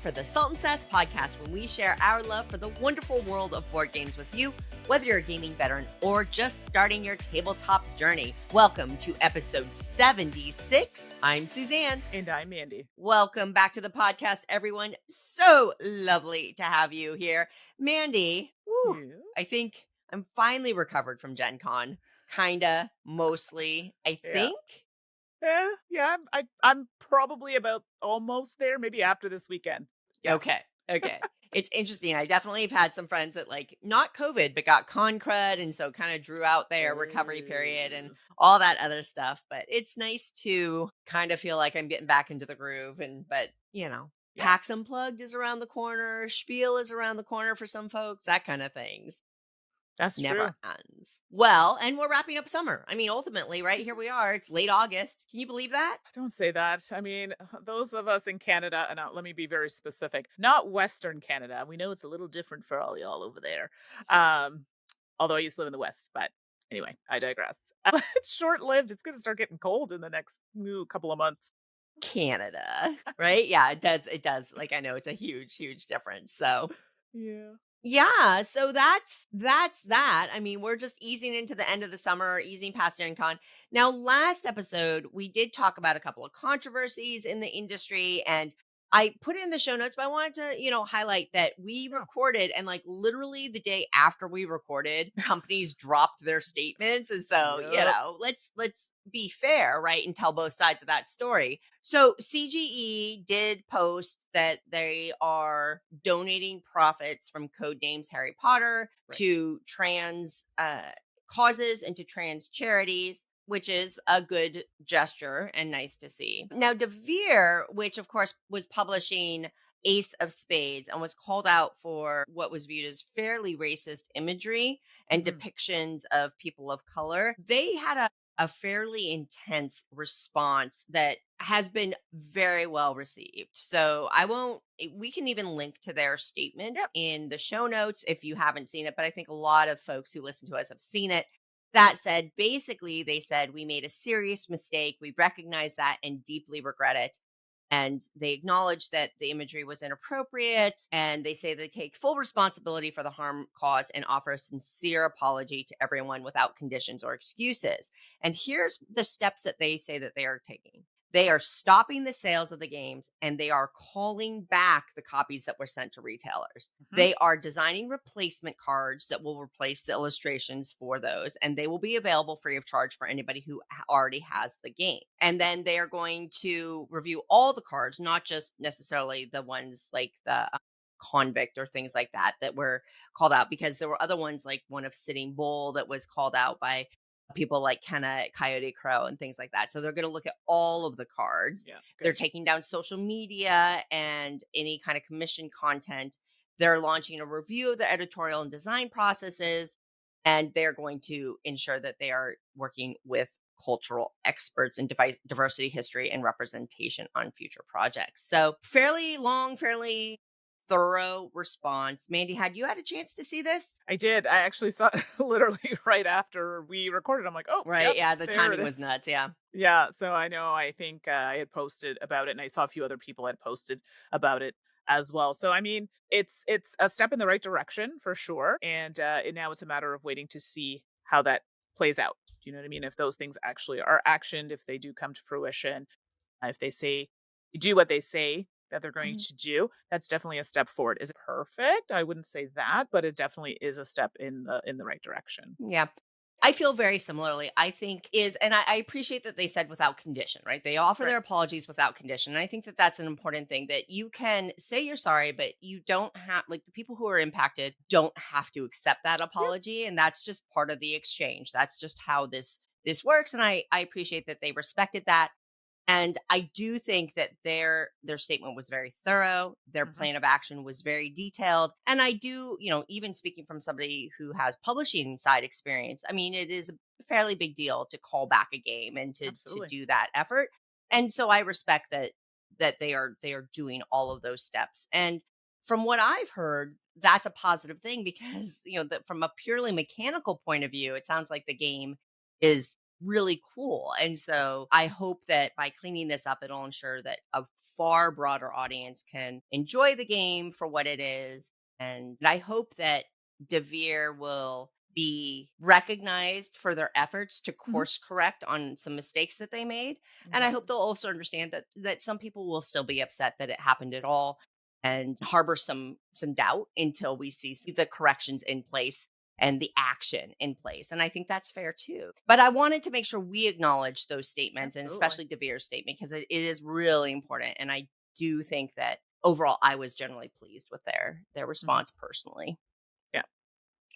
for the Salt and Sass podcast, when we share our love for the wonderful world of board games with you, whether you're a gaming veteran or just starting your tabletop journey. Welcome to episode 76. I'm Suzanne. And I'm Mandi. Welcome back to the podcast, everyone. So lovely to have you here. Mandi, I think I'm finally recovered from Gen Con. Kinda, mostly, I think. Yeah. I'm probably about almost there, maybe after this weekend. Yes. Okay. It's interesting. I definitely have had some friends that not COVID, but got con crud. And so kind of drew out their recovery period and all that other stuff. But it's nice to kind of feel like I'm getting back into the groove. But PAX Unplugged is around the corner. Spiel is around the corner for some folks, that kind of things. That's Never true. ends. Well, and we're wrapping up summer. I mean, ultimately, right here we are. It's late August. Can you believe that? Don't say that. I mean, those of us in Canada, and let me be very specific, not Western Canada. We know it's a little different for all y'all over there. Although I used to live in the West, but anyway, I digress. It's short-lived. It's going to start getting cold in the next couple of months. Canada, right? Yeah, it does. It does. I know it's a huge difference. So, yeah, so that's that. I mean, we're just easing into the end of the summer, easing past Gen Con. Now, last episode, we did talk about a couple of controversies in the industry, and I put in the show notes, but I wanted to, highlight that we recorded, and literally the day after we recorded, companies dropped their statements. And so, let's be fair, right? And tell both sides of that story. So CGE did post that they are donating profits from Codenames Harry Potter to trans causes and to trans charities, which is a good gesture and nice to see. Now, Devir, which of course was publishing Ace of Spades and was called out for what was viewed as fairly racist imagery and depictions of people of color, they had a fairly intense response that has been very well received. So we can even link to their statement in the show notes if you haven't seen it, but I think a lot of folks who listen to us have seen it. That said, basically, they said, we made a serious mistake. We recognize that and deeply regret it. And they acknowledge that the imagery was inappropriate. And they say they take full responsibility for the harm caused and offer a sincere apology to everyone without conditions or excuses. And here's the steps that they say that they are taking. They are stopping the sales of the games, and they are calling back the copies that were sent to retailers. They are designing replacement cards that will replace the illustrations for those, and they will be available free of charge for anybody who already has the game. And then they are going to review all the cards, not just necessarily the ones like the Convict or things like that were called out, because there were other ones like one of Sitting Bull that was called out by people like Kenna, Coyote Crow, and things like that. So they're going to look at all of the cards. They're taking down social media and any kind of commission content. They're launching a review of the editorial and design processes, and they're going to ensure that they are working with cultural experts in diversity, history, and representation on future projects. So fairly long, fairly thorough response. Mandi, had you had a chance to see this? I did. I actually saw it literally right after we recorded. I'm like, oh, right. Yeah. The timing was nuts. Yeah. Yeah. So I know, I think I had posted about it, and I saw a few other people had posted about it as well. So, I mean, it's a step in the right direction for sure. And now it's a matter of waiting to see how that plays out. Do you know what I mean? If those things actually are actioned, if they do come to fruition, if they do what they say that they're going to do, that's definitely a step forward. Is it perfect? I wouldn't say that, but it definitely is a step in the right direction. Yeah. I feel very similarly. I think and I appreciate that they said without condition, right? They offer their apologies without condition. And I think that that's an important thing, that you can say you're sorry, but you don't have, the people who are impacted don't have to accept that apology. And that's just part of the exchange. That's just how this works. And I appreciate that they respected that. And I do think that their statement was very thorough. Their plan of action was very detailed. And I do, even speaking from somebody who has publishing side experience, I mean, it is a fairly big deal to call back a game and to do that effort. And so I respect that they are doing all of those steps. And from what I've heard, that's a positive thing, because, that from a purely mechanical point of view, it sounds like the game is really cool. And so I hope that by cleaning this up, it'll ensure that a far broader audience can enjoy the game for what it is. And I hope that Devere will be recognized for their efforts to Mhm. course correct on some mistakes that they made. And I Okay. hope they'll also understand that some people will still be upset that it happened at all and harbor some doubt until we see the corrections in place and the action in place. And I think that's fair too. But I wanted to make sure we acknowledge those statements and Absolutely. especially Devere's statement because it is really important. And I do think that overall I was generally pleased with their Mhm. response personally. Yeah,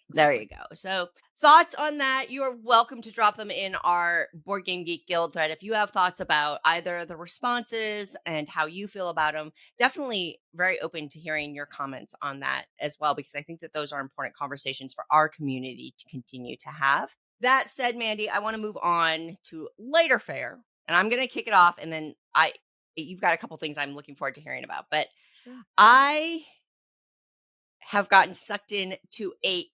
There exactly. you go. So, thoughts on that, you are welcome to drop them in our Board Game Geek Guild thread. If you have thoughts about either the responses and how you feel about them, definitely very open to hearing your comments on that as well, because I think that those are important conversations for our community to continue to have. That said, Mandy, I want to move on to later fare, and I'm going to kick it off, and then you've got a couple things I'm looking forward to hearing about, but Sure. I have gotten sucked into a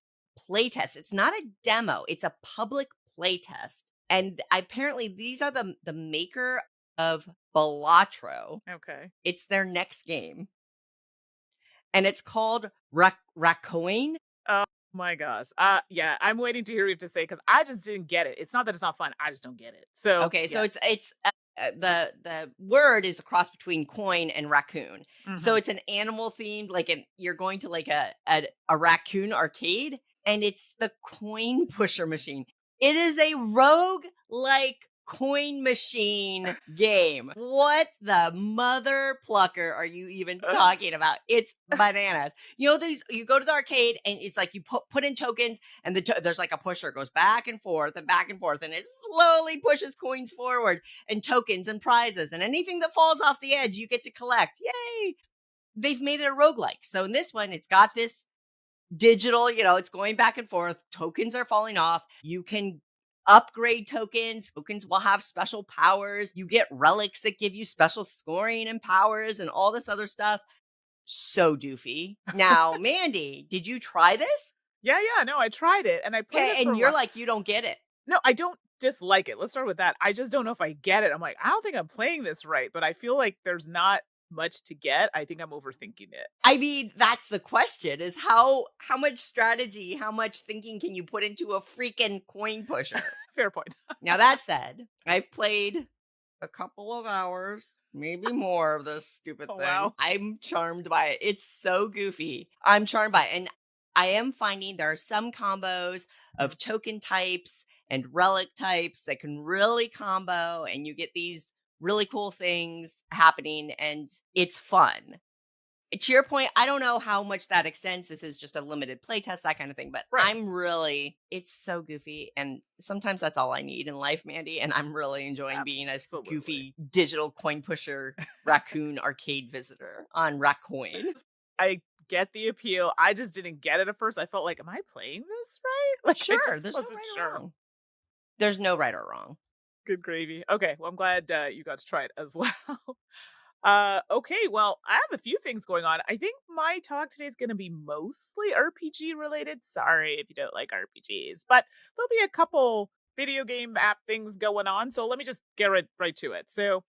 playtest. It's not a demo, it's a public playtest. And apparently these are the maker of Balatro. Okay. It's their next game. And it's called Racoin. Oh my gosh. Yeah, I'm waiting to hear what you have to say because I just didn't get it. It's not that it's not fun. I just don't get it. So Okay, so yes. the word is a cross between coin and raccoon. So Hmm. it's an animal themed, like you're going to like a raccoon arcade, and it's the coin pusher machine. It is a rogue like coin machine game. What the mother plucker are you even talking about? It's bananas. You know these you go to the arcade and it's like you put in tokens and there's like a pusher goes back and forth and it slowly pushes coins forward and tokens and prizes and anything that falls off the edge you get to collect. Yay! They've made it a roguelike. So in this one, it's got this digital, it's going back and forth. Tokens are falling off. You can upgrade tokens. Tokens will have special powers. You get relics that give you special scoring and powers and all this other stuff. So doofy. Now, Mandy, did you try this? Yeah, yeah. No, I tried it and I played Okay, it for and a you're while. like, you don't get it. No, I don't dislike it. Let's start with that. I just don't know if I get it. I'm like, I don't think I'm playing this right, but I feel like there's not much to get. I think I'm overthinking it. I mean, that's the question is how much strategy, how much thinking can you put into a freaking coin pusher? Fair point. Now that said, I've played a couple of hours, maybe more of this stupid Oh thing. wow. I'm charmed by it. It's so goofy. I'm charmed by it. And I am finding there are some combos Mhm. of token types and relic types that can really combo and you get these really cool things happening and it's fun. To your point, I don't know how much that extends. This is just a limited playtest, that kind of thing. But Right. it's so goofy. And sometimes that's all I need in life, Mandy. And I'm really enjoying being a Absolutely. goofy digital coin pusher raccoon arcade visitor on Raccoin. I get the appeal. I just didn't get it at first. I felt like, am I playing this right? Like I just Sure, there's no wasn't right or sure. wrong. There's no right or wrong. Good gravy. Okay, well I'm glad you got to try it as well. Okay, well, I have a few things going on. I think my talk today is going to be mostly RPG related. Sorry if you don't like RPGs, but there'll be a couple video game app things going on. So let me just get right to it. So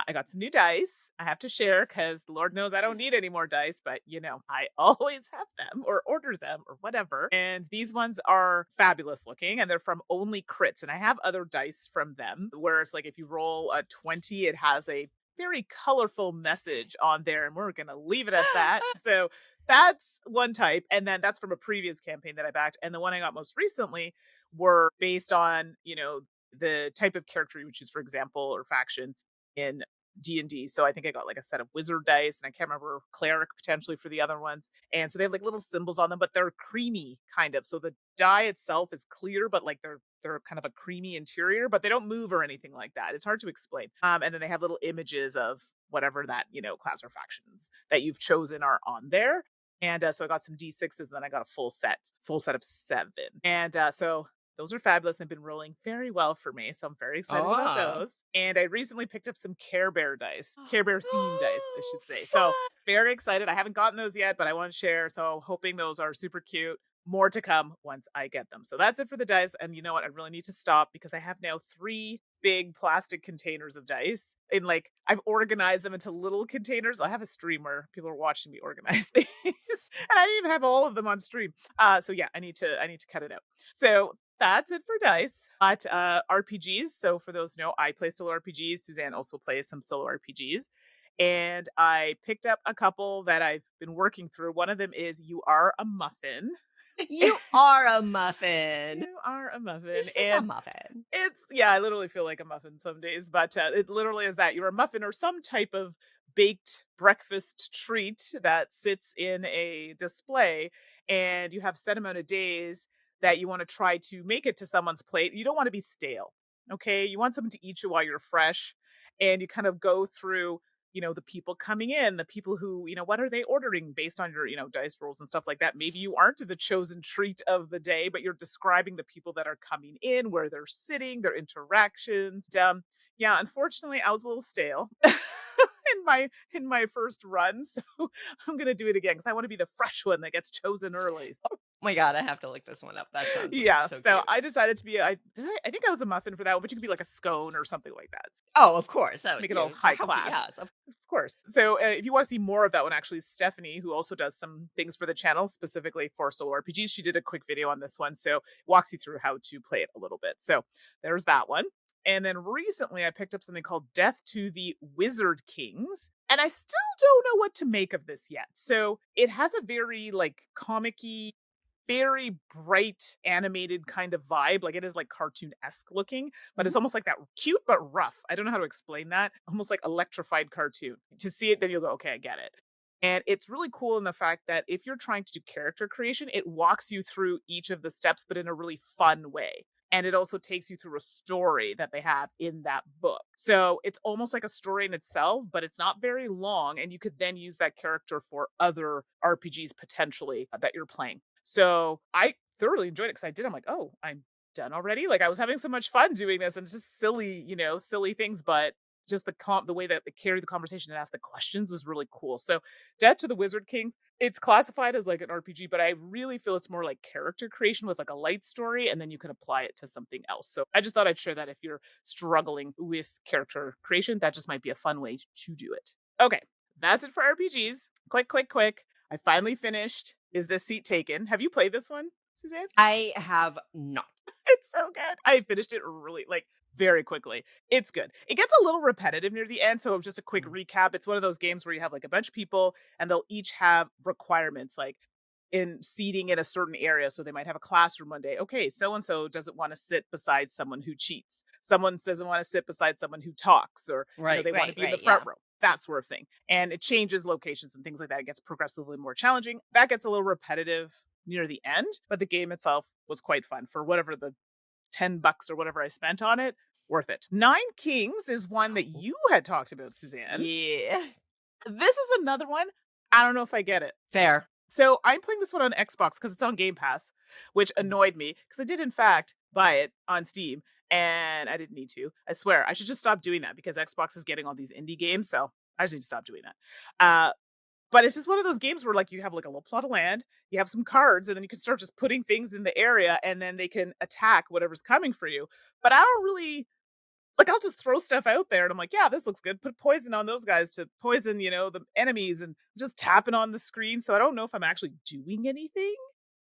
I got some new dice. I have to share because Lord knows I don't need any more dice, but I always have them or order them or whatever. And these ones are fabulous looking and they're from Only Crits. And I have other dice from them where it's like if you roll a 20, it has a very colorful message on there. And we're going to leave it at that. So that's one type. And then that's from a previous campaign that I backed. And the one I got most recently were based on, the type of character you would choose, for example, or faction in D&D. So I think I got like a set of wizard dice and I can't remember cleric potentially for the other ones. And so they have like little symbols on them, but they're creamy kind of. So the die itself is clear, but like they're kind of a creamy interior, but they don't move or anything like that. It's hard to explain. And then they have little images of whatever that, class or factions that you've chosen are on there. And so I got some D6s, and then I got a full set of 7. And so those are fabulous. They've been rolling very well for me, so I'm very excited about Ah. those. And I recently picked up some Care Bear dice, Care Bear themed dice, I Oh, should say. So fun. very excited. I haven't gotten those yet, but I want to share. So hoping those are super cute. more to come once I get them. So that's it for the dice. And you know what? I really need to stop because I have now 3 big plastic containers of dice. And like I've organized them into little containers. I have a stream where people are watching me organize these. And I didn't even have all of them on stream. So yeah, I need to cut it out. So that's it for dice. But RPGs. So for those who know, I play solo RPGs. Suzanne also plays some solo RPGs. And I picked up a couple that I've been working through. One of them is You Are a Muffin. You are a muffin. You are a You're muffin. such a And muffin. yeah, I literally feel like a muffin some days, but it literally is that you're a muffin or some type of baked breakfast treat that sits in a display, and you have set amount of days that you want to try to make it to someone's plate. You don't want to be stale. Okay. You want someone to eat you while you're fresh, and you kind of go through, the people coming in, the people who, what are they ordering based on your, dice rolls and stuff like that. Maybe you aren't the chosen treat of the day, but you're describing the people that are coming in, where they're sitting, their interactions. Yeah, unfortunately, I was a little stale in my first run, so I'm gonna do it again because I want to be the fresh one that gets chosen early. Oh my god, I have to look this one up. That sounds Yeah, so so cute. I decided to be. I think I was a muffin for that one, but you could be like a scone or something like that. Oh, of course. Oh, Make it all yeah. high How could class. yes, Of course. So, if you want to see more of that one, actually, Stephanie, who also does some things for the channel specifically for solo RPGs, she did a quick video on this one. So, walks you through how to play it a little bit. So, there's that one. And then recently, I picked up something called Death to the Wizard Kings. And I still don't know what to make of this yet. So, it has a very like comic very bright animated kind of vibe. Like it is like cartoon-esque looking, but it's Mhm. almost like that cute but rough. I don't know how to explain that. Almost like electrified cartoon. To see it, then you'll go, okay, I get it. And it's really cool in the fact that if you're trying to do character creation, it walks you through each of the steps, but in a really fun way. And it also takes you through a story that they have in that book. So it's almost like a story in itself, but it's not very long. And you could then use that character for other RPGs potentially that you're playing. So I thoroughly enjoyed it because I did. I'm like, oh, I'm done already. Like I was having so much fun doing this, and it's just silly, silly things, but just the way that they carried the conversation and asked the questions was really cool. So, Death to the Wizard Kings, it's classified as like an RPG, but I really feel it's more like character creation with like a light story, and then you can apply it to something else. So, I just thought I'd share that if you're struggling with character creation, that just might be a fun way to do it. Okay, that's it for RPGs. Quick, quick, quick. I finally finished Is This Seat Taken? Have you played this one, Suzanne? I have not. It's so good. I finished it really like very quickly. It's good. It gets a little repetitive near the end, so just a quick Mm. recap. It's one of those games where you have like a bunch of people and they'll each have requirements like in seating in a certain area. So they might have a classroom one day. Okay, so and so doesn't want to sit beside someone who cheats. Someone doesn't want to sit beside someone who talks, or Right, they want to right, be in the right, front yeah. row. That sort of thing. And it changes locations and things like that. It gets progressively more challenging. That gets a little repetitive near the end, but the game itself was quite fun for whatever the $10 or whatever I spent on it. Worth it. Nine Kings is one that you had talked about, Suzanne. Yeah. This is another one. I don't know if I get it. Fair. So I'm playing this one on Xbox because it's on Game Pass, which Mm. annoyed me because I did in fact buy it on Steam and I didn't need to. I swear I should just stop doing that because Xbox is getting all these indie games. So I just need to stop doing that. But it's just one of those games where like you have like a little plot of land, you have some cards, and then you can start just putting things in the area and then they can attack whatever's coming for you. But I don't really like I'll just throw stuff out there and I'm like, yeah, this looks good. Put poison on those guys to poison, the enemies and just tapping on the screen. So I don't know if I'm actually doing anything.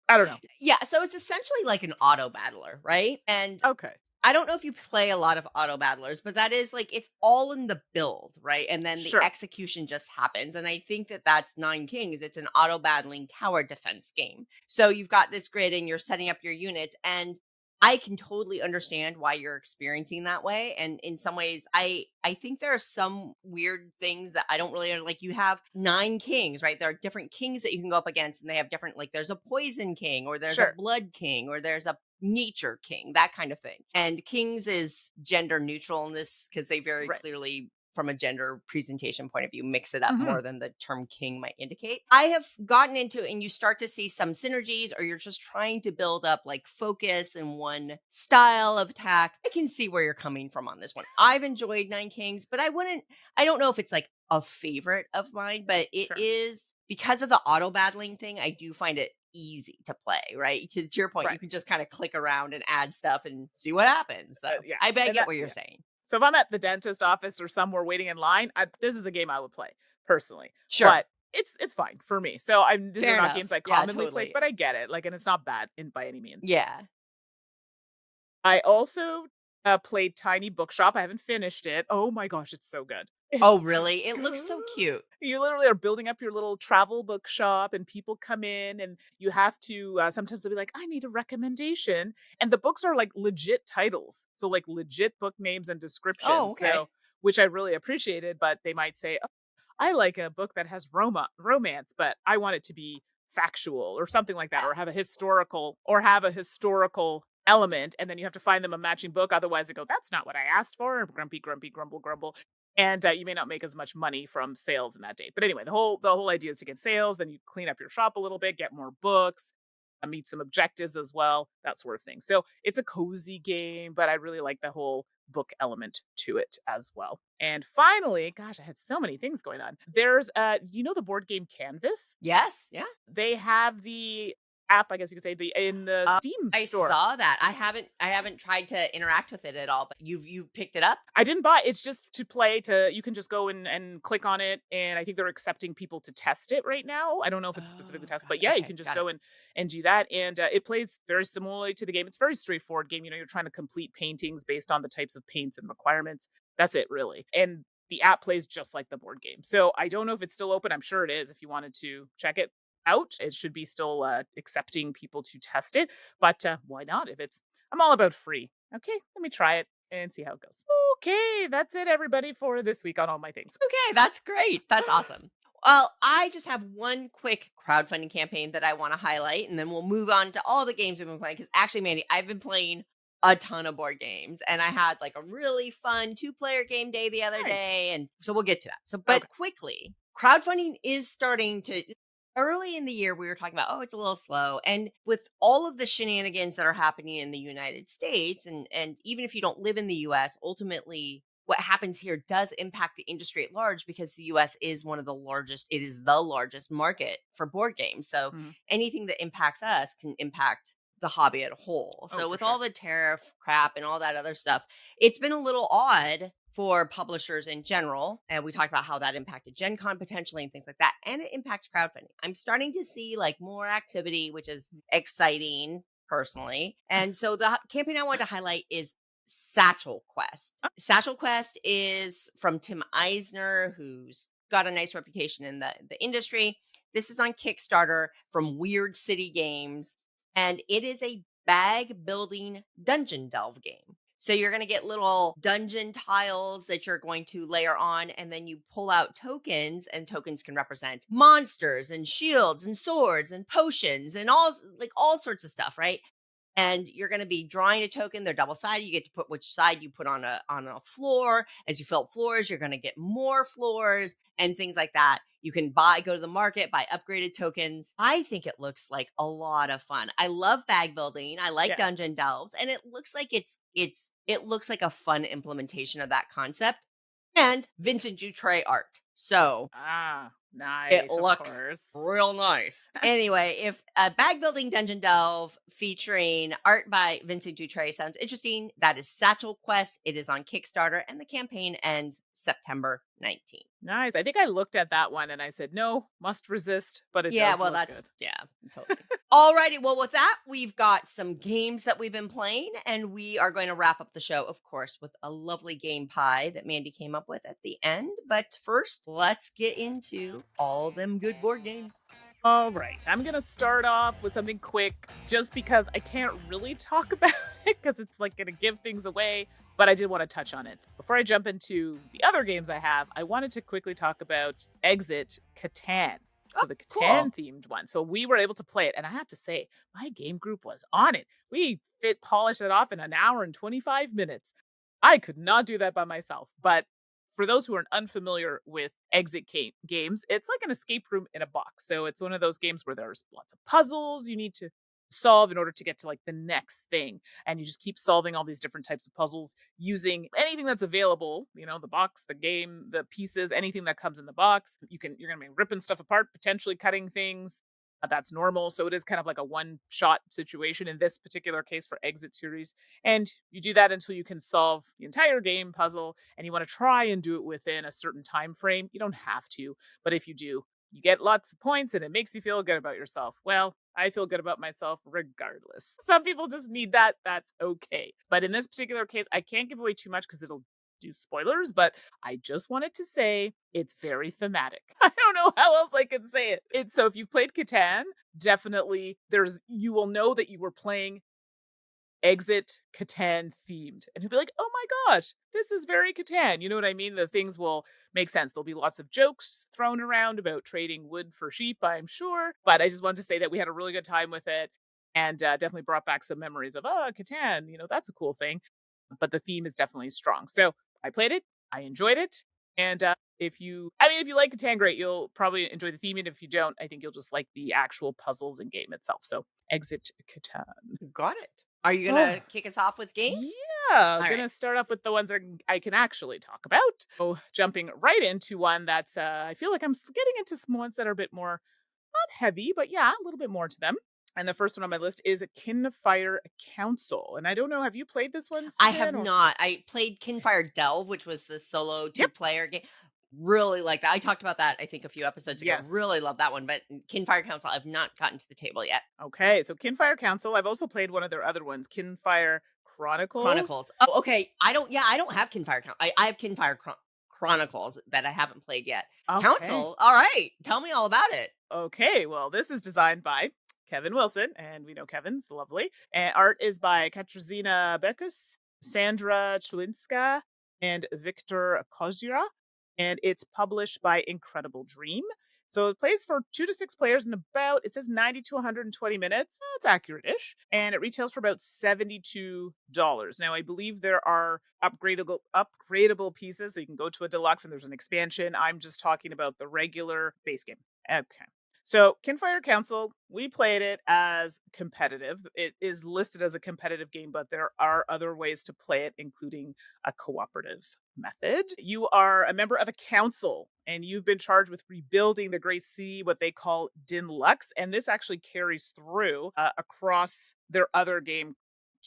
I don't know. Yeah, so it's essentially like an auto battler, right? And Okay. I don't know if you play a lot of auto battlers, but that is like it's all in the build, right? And then the Sure. execution just happens. And I think that that's Nine Kings. It's an auto battling tower defense game. So you've got this grid and you're setting up your units, and I can totally understand why you're experiencing that way. And in some ways, I think there are some weird things that I don't really like. You have nine kings, right? There are different kings that you can go up against, and they have different like there's a poison king, or there's a Sure. blood king, or there's a nature king, that kind of thing. And kings is gender neutral in this because they very Right. clearly from a gender presentation point of view mix it up Hmm. more than the term king might indicate. I have gotten into it and you start to see some synergies, or you're just trying to build up like focus in one style of attack. I can see where you're coming from on this one. I've enjoyed Nine Kings, but I don't know if it's like a favorite of mine, but it Sure. is because of the auto battling thing. I do find it easy to play, right? Because to your point, you Right. can just kind of click around and add stuff and see what happens. So Yeah. I And get that what you're yeah. saying. So if I'm at the dentist office or somewhere waiting in line, this is a game I would play personally. Sure. But it's fine for me. So I'm these are Fair not games enough. I Yeah, commonly play, totally. but I get it. Like, and it's not bad in by any means. Yeah. I also played Tiny Bookshop. I haven't finished it. Oh my gosh, it's so good. Oh, It's so really? It looks good. so cute. You literally are building up your little travel bookshop, and people come in, and you have to. Sometimes they'll be like, "I need a recommendation," and the books are like legit titles, so like legit book names and Oh, descriptions. okay. So, which I really appreciated. But they might say, I like a book that has romance, but I want it to be factual or something like that, Yeah. or have a historical element, and then you have to find them a matching book. Otherwise, they go, "That's not what I asked for." Grumpy, grumpy, grumble, grumble, and you may not make as much money from sales in that day. But anyway, the whole idea is to get sales. Then you clean up your shop a little bit, get more books. Meet some objectives as well, that sort of thing. So it's a cozy game, but I really like the whole book element to it as well. And finally, gosh, I had so many things going on. There's you know the board game Canvas? Yes. Yeah. They have the app, I guess you could say, the in the Oh, Steam I store. saw that. I haven't tried to interact with it at all, but you picked it up? I didn't buy it's just to play to you can just go and click on it, and I think they're accepting people to test it right now. I don't know if it's specifically Oh, test, got but it. yeah, you Okay, can just got it. go and do that, and it plays very similarly to the game. It's a very straightforward game. You know, you're trying to complete paintings based on the types of paints and requirements. That's it, really. And the app plays just like the board game. So I don't know if it's still open. I'm sure it is. If you wanted to check it out, it should be still accepting people to test it. But why not? If it's I'm all about free. Okay, let me try it and see how it goes. Okay, that's it, everybody, for this week on all my things. Okay, that's great. That's awesome. Well, I just have one quick crowdfunding campaign that I want to highlight, and then we'll move on to all the games we've been playing. Because actually, Mandy, I've been playing a ton of board games, and I had like a really fun two-player game day the other Nice. day, and so we'll get to that. So, Okay. but quickly, crowdfunding is starting to. Early in the year, we were talking about, oh, it's a little slow, and with all of the shenanigans that are happening in the United States, and even if you don't live in the U.S., ultimately what happens here does impact the industry at large because the US is one of the largest, it is the largest market for board games. So Mhm. anything that impacts us can impact the hobby at a whole. Oh, So for with all sure. the tariff crap and all that other stuff, it's been a little odd for publishers in general. And we talked about how that impacted Gen Con potentially and things like that. And it impacts crowdfunding. I'm starting to see like more activity, which is exciting personally. And so the campaign I want to highlight is Satchel Quest. Satchel Quest is from Tim Eisner, who's got a nice reputation in the industry. This is on Kickstarter from Weird City Games, and it is a bag building dungeon delve game. So you're going to get little dungeon tiles that you're going to layer on, and then you pull out tokens, and tokens can represent monsters and shields and swords and potions and all sorts of stuff, right? And you're going to be drawing a token. They're double sided. You get to put which side you put on a floor. As you fill up floors, you're going to get more floors and things like that. You can go to the market, buy upgraded tokens. I think it looks like a lot of fun. I love bag building. I like Yeah. dungeon delves, and it looks like it looks like a fun implementation of that concept and Vincent Dutray art. So Ah, it nice, of looks course. real nice. Anyway, if a bag building dungeon delve featuring art by Vincent Dutray sounds interesting, that is Satchel Quest. It is on Kickstarter and the campaign ends September 19th. Nice. I think I looked at that one and I said, no, must resist, but it Yeah, does well, look that's, good. yeah, totally. Alrighty, well, with that, we've got some games that we've been playing, and we are going to wrap up the show, of course, with a lovely game pie that Mandy came up with at the end. But first, let's get into all them good board games. All right. I'm going to start off with something quick just because I can't really talk about it because it's like going to give things away, but I did want to touch on it. Before I jump into the other games I have, I wanted to quickly talk about Exit Catan. Oh, So the cool. Catan themed one. So we were able to play it, and I have to say, my game group was on it. We polished it off in an hour and 25 minutes. I could not do that by myself, but for those who are unfamiliar with games, it's like an escape room in a box. So it's one of those games where there's lots of puzzles you need to solve in order to get to like the next thing. And you just keep solving all these different types of puzzles using anything that's available, you know, the box, the game, the pieces, anything that comes in the box. You're gonna be ripping stuff apart, potentially cutting things. That's normal. So it is kind of like a one shot situation in this particular case for Exit series. And you do that until you can solve the entire game puzzle and you want to try and do it within a certain time frame. You don't have to, but if you do, you get lots of points and it makes you feel good about yourself. Well, I feel good about myself regardless. Some people just need that. That's okay. But in this particular case, I can't give away too much because it'll do spoilers, but I just wanted to say it's very thematic. I don't know how else I can say it. It's so if you've played Catan, definitely you will know that you were playing Exit Catan themed. And you'll be like, oh my gosh, this is very Catan. You know what I mean? The things will make sense. There'll be lots of jokes thrown around about trading wood for sheep, I'm sure. But I just wanted to say that we had a really good time with it and definitely brought back some memories of, oh, Catan, that's a cool thing. But the theme is definitely strong. So I played it, I enjoyed it. And if you like Catan, great, you'll probably enjoy the theme. And if you don't, I think you'll just like the actual puzzles and game itself. So Exit Catan. Got it. Are you Oh, gonna kick us off with games? yeah. All right. Gonna start off with the ones that I can actually talk about. So jumping right into one that's I feel like getting into some ones that are a bit more not heavy, but yeah, a little bit more to them. And the first one on my list is a Kinfire Council. And I don't know, have you played this one, I have Suzanne? Or not. I played okay. Kinfire Delve, which was the solo Yep. two-player game. Really like that. I talked about that, I think, a few episodes ago. Yes. Really love that one, but Kinfire Council, I've not gotten to the table yet. Okay. So Kinfire Council. I've also played one of their other ones, Kinfire Chronicles. Chronicles. Oh, okay. I don't have Kinfire I have Chronicles that I haven't played yet. Okay. Council. All right. Tell me all about it. Okay, well, this is designed by Kevin Wilson, and we know Kevin's lovely. And art is by Katarzyna Bekus, Sandra Chwinska, and Victor Kozira. And it's published by Incredible Dream. So it plays for 2 to 6 players in about, it says 90 to 120 minutes. That's accurate ish. And it retails for about $72. Now, I believe there are upgradable pieces. So you can go to a deluxe and there's an expansion. I'm just talking about the regular base game. Okay. So, Kinfire Council, we played it as competitive. It is listed as a competitive game, but there are other ways to play it, including a cooperative method. You are a member of a council, and you've been charged with rebuilding the Great City, what they call Din Lux, and this actually carries through across their other game,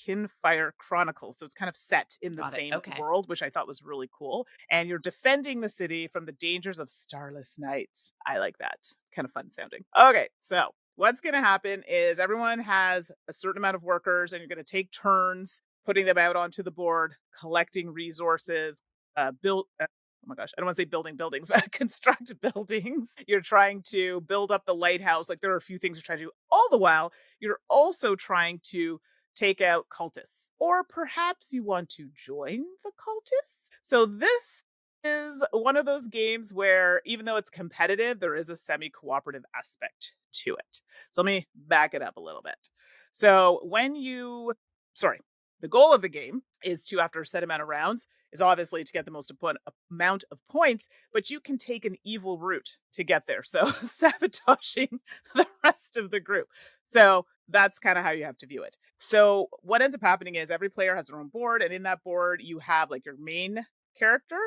Kinfire Chronicles. So it's kind of set in the Got it. same Okay. world, which I thought was really cool. And you're defending the city from the dangers of starless nights. I like that. Kind of fun sounding. Okay, so what's going to happen is everyone has a certain amount of workers, and you're going to take turns putting them out onto the board, collecting resources, build. Oh my gosh, I don't want to say building buildings, but construct buildings. You're trying to build up the lighthouse. Like there are a few things you're trying to do. All the while, you're also trying to take out cultists. Or perhaps you want to join the cultists. So this is one of those games where even though it's competitive, there is a semi-cooperative aspect to it. So let me back it up a little bit. So sorry, the goal of the game is to, after a set amount of rounds, is obviously to get the most amount of points, but you can take an evil route to get there. So sabotaging the rest of the group. So that's kind of how you have to view it. So what ends up happening is every player has their own board, and in that board you have like your main character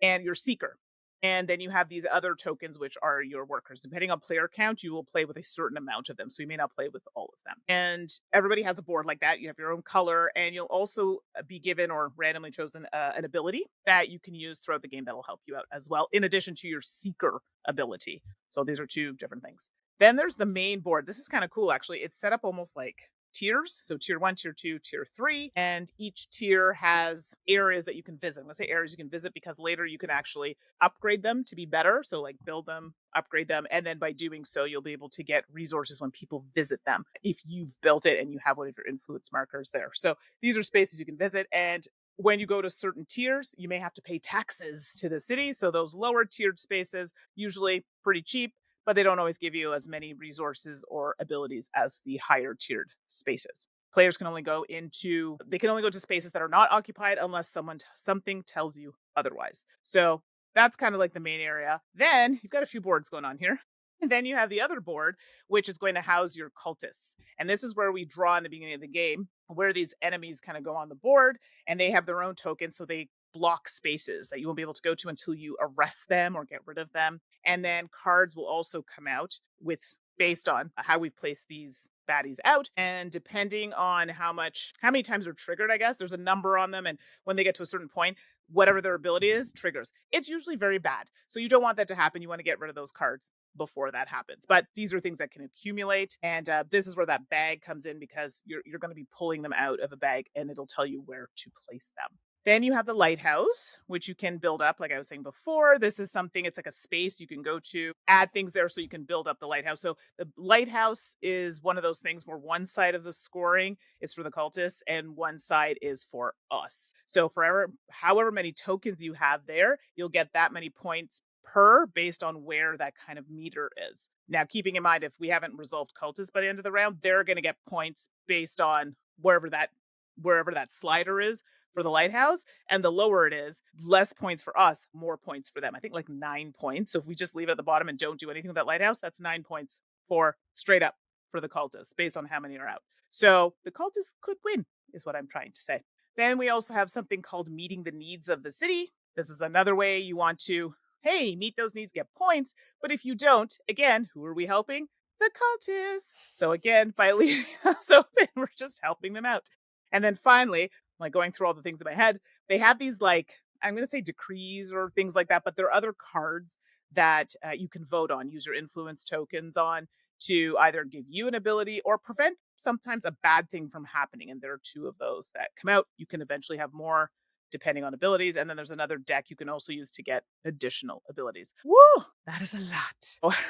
and your seeker. And then you have these other tokens, which are your workers. Depending on player count, you will play with a certain amount of them. So you may not play with all of them. And everybody has a board like that. You have your own color, and you'll also be given or randomly chosen an ability that you can use throughout the game that'll help you out as well, in addition to your seeker ability. So these are two different things. Then there's the main board. This is kind of cool, actually. It's set up almost like tiers. So tier 1, tier 2, tier 3. And each tier has areas that you can visit. I'm going to say areas you can visit because later you can actually upgrade them to be better. So like build them, upgrade them. And then by doing so, you'll be able to get resources when people visit them if you've built it and you have one of your influence markers there. So these are spaces you can visit. And when you go to certain tiers, you may have to pay taxes to the city. So those lower tiered spaces, usually pretty cheap, but they don't always give you as many resources or abilities as the higher tiered spaces. Players can only go to spaces that are not occupied unless something tells you otherwise. So that's kind of like the main area. Then you've got a few boards going on here. And then you have the other board, which is going to house your cultists. And this is where we draw in the beginning of the game, where these enemies kind of go on the board and they have their own tokens. So they block spaces that you won't be able to go to until you arrest them or get rid of them. And then cards will also come out with based on how we've placed these baddies out. And depending on how many times they're triggered, I guess, there's a number on them. And when they get to a certain point, whatever their ability is, triggers. It's usually very bad. So you don't want that to happen. You want to get rid of those cards before that happens. But these are things that can accumulate. And this is where that bag comes in because you're going to be pulling them out of a bag and it'll tell you where to place them. Then you have the lighthouse, which you can build up. Like I was saying before, this is something, it's like a space you can go to, add things there so you can build up the lighthouse. So the lighthouse is one of those things where one side of the scoring is for the cultists and one side is for us. So for however many tokens you have there, you'll get that many points per based on where that kind of meter is. Now, keeping in mind, if we haven't resolved cultists by the end of the round, they're going to get points based on wherever that slider is for the lighthouse, and the lower it is, less points for us, more points for them. I think like 9 points. So if we just leave it at the bottom and don't do anything with that lighthouse, that's 9 points for straight up for the cultists based on how many are out. So the cultists could win, is what I'm trying to say. Then we also have something called meeting the needs of the city. This is another way you want to, hey, meet those needs, get points. But if you don't, again, who are we helping? The cultists. So again, by leaving us open, we're just helping them out. And then finally, like going through all the things in my head, they have these like, I'm going to say decrees or things like that, but there are other cards that you can vote on, use your influence tokens on to either give you an ability or prevent sometimes a bad thing from happening. And there are two of those that come out. You can eventually have more depending on abilities. And then there's another deck you can also use to get additional abilities. Woo! That is a lot.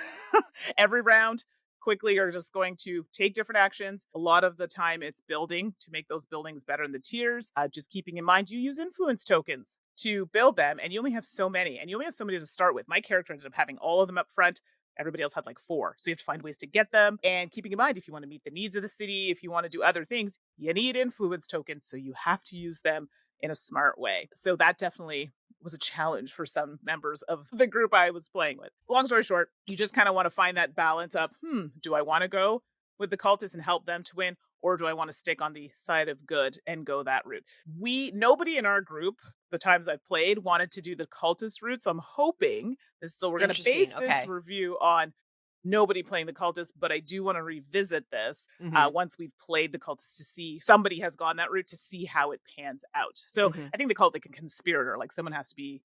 Every round, quickly are just going to take different actions. A lot of the time it's building to make those buildings better in the tiers. Just keeping in mind, you use influence tokens to build them and you only have so many and you only have so many to start with. My character ended up having all of them up front. Everybody else had like 4. So you have to find ways to get them. And keeping in mind, if you want to meet the needs of the city, if you want to do other things, you need influence tokens. So you have to use them in a smart way. So that definitely was a challenge for some members of the group I was playing with. Long story short, you just kind of want to find that balance of, do I want to go with the cultists and help them to win? Or do I want to stick on the side of good and go that route? Nobody in our group, the times I've played, wanted to do the cultist route. So I'm hoping this, so we're going to base this review on nobody playing the cultists, but I do want to revisit this once we've played the cultists to see somebody has gone that route to see how it pans out. So I think they call it like a conspirator, like someone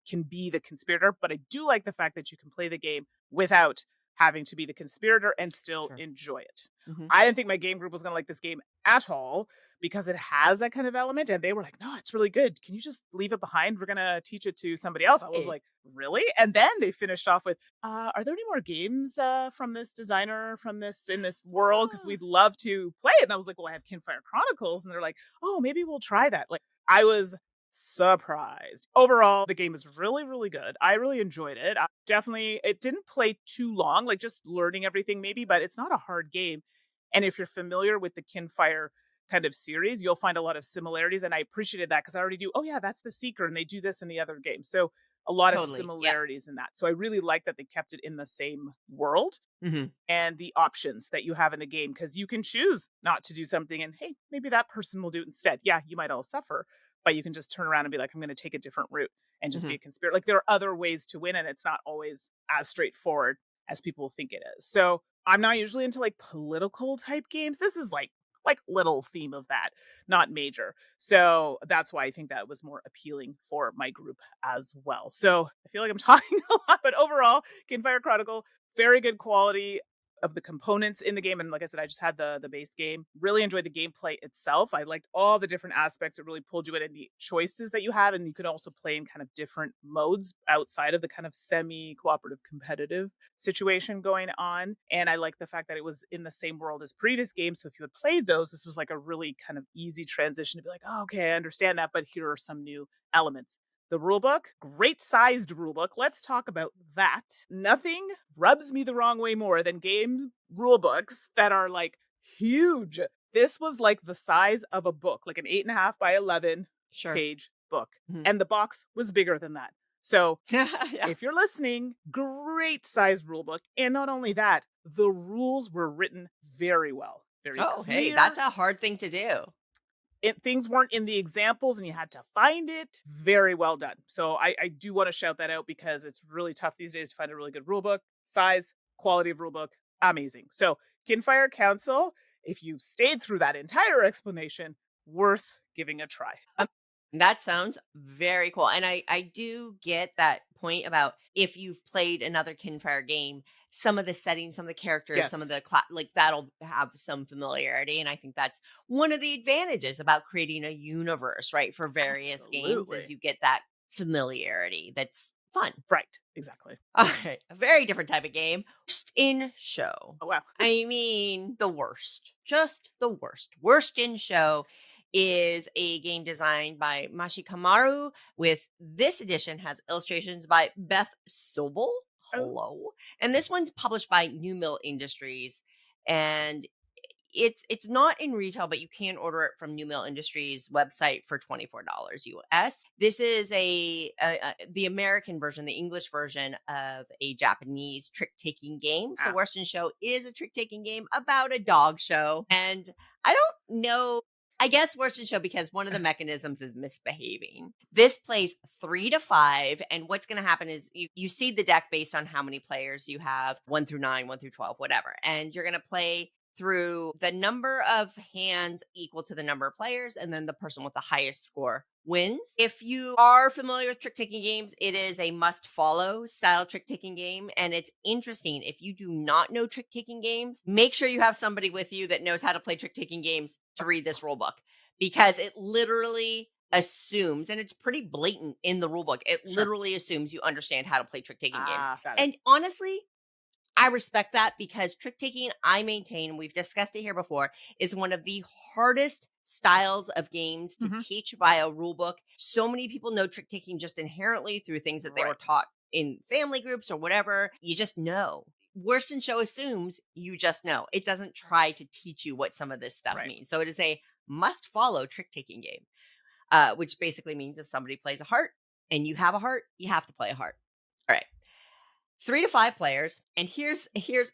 can be the conspirator, but I do like the fact that you can play the game without having to be the conspirator and still enjoy it. I didn't think my game group was going to like this game at all because it has that kind of element. And they were like, no, it's really good. Can you just leave it behind? We're going to teach it to somebody else. I was like, really? And then they finished off with, are there any more games from this designer in this world? Because we'd love to play it. And I was like, well, I have Kinfire Chronicles. And they're like, oh, maybe we'll try that. Like, I was surprised. Overall, the game is really, really good. I really enjoyed it. It didn't play too long, like just learning everything maybe, but it's not a hard game. And if you're familiar with the Kinfire kind of series, you'll find a lot of similarities. And I appreciated that because I already do, oh yeah, that's the Seeker. And they do this in the other game. So a lot of similarities in that. So I really like that they kept it in the same world and the options that you have in the game, because you can choose not to do something and hey, maybe that person will do it instead. Yeah, you might all suffer, but you can just turn around and be like, I'm going to take a different route and just be a conspirator. Like there are other ways to win and it's not always as straightforward as people think it is. So I'm not usually into like political type games. This is like little theme of that, not major. So that's why I think that was more appealing for my group as well. So I feel like I'm talking a lot, but overall, Kinfire Chronicle, very good quality of the components in the game. And like I said, I just had the base game. Really enjoyed the gameplay itself. I liked all the different aspects. It really pulled you in and the choices that you have. And you could also play in kind of different modes outside of the kind of semi-cooperative competitive situation going on. And I like the fact that it was in the same world as previous games. So if you had played those, this was like a really kind of easy transition to be like, oh, okay, I understand that, but here are some new elements. The rulebook, great sized rulebook. Let's talk about that. Nothing rubs me the wrong way more than game rulebooks that are like huge. This was like the size of a book, like an 8.5 by 11 page book. And the box was bigger than that. So if you're listening, great size rulebook. And not only that, the rules were written very well. Very clear. Hey, that's a hard thing to do. Things weren't in the examples and you had to find it. Very well done. So I do want to shout that out because it's really tough these days to find a really good rule book. Size, quality of rule book, Amazing. So, Kinfire Council, if you stayed through that entire explanation, worth giving a try. That sounds very cool. And I do get that point about if you've played another Kinfire game, some of the settings, some of the characters, some of Yes, the like that'll have some familiarity. And I think that's one of the advantages about creating a universe, right? For various games is absolutely. you get that familiarity that's fun. Right, exactly. Okay, a very different type of game. Worst in show. Oh, wow. I mean, the worst. Just the worst. Worst in show is a game designed by Mashi Kamaru. With this edition has illustrations by Beth Sobel. Oh, Hello. And this one's published by New Mill Industries. And it's not in retail, but you can order it from New Mill Industries website for $24 US. This is the American version, the English version of a Japanese trick-taking game. So ah, Western Show is a trick-taking game about a dog show. And I don't know, I guess Western Show because one of the mechanisms is misbehaving. This plays 3 to 5, and what's going to happen is you seed the deck based on how many players you have, 1 through 9, 1 through 12, whatever. And you're going to play through the number of hands equal to the number of players, and then the person with the highest score wins. If you are familiar with trick taking games, it is a must follow style trick taking game. And it's interesting. If you do not know trick taking games, make sure you have somebody with you that knows how to play trick taking games to read this rule book because it literally assumes, and it's pretty blatant in the rule book, it sure. literally assumes you understand how to play trick taking games. Ah, got it. And honestly, I respect that because trick taking, I maintain, we've discussed it here before, is one of the hardest styles of games to Mhm. teach via rule book. So many people know trick taking just inherently through things that they were Right, taught in family groups or whatever. You just know. Worston Show assumes you just know. It doesn't try to teach you what some of this stuff right. means. So it is a must follow trick taking game, which basically means if somebody plays a heart and you have a heart, you have to play a heart. All right. 3 to 5 players, and here's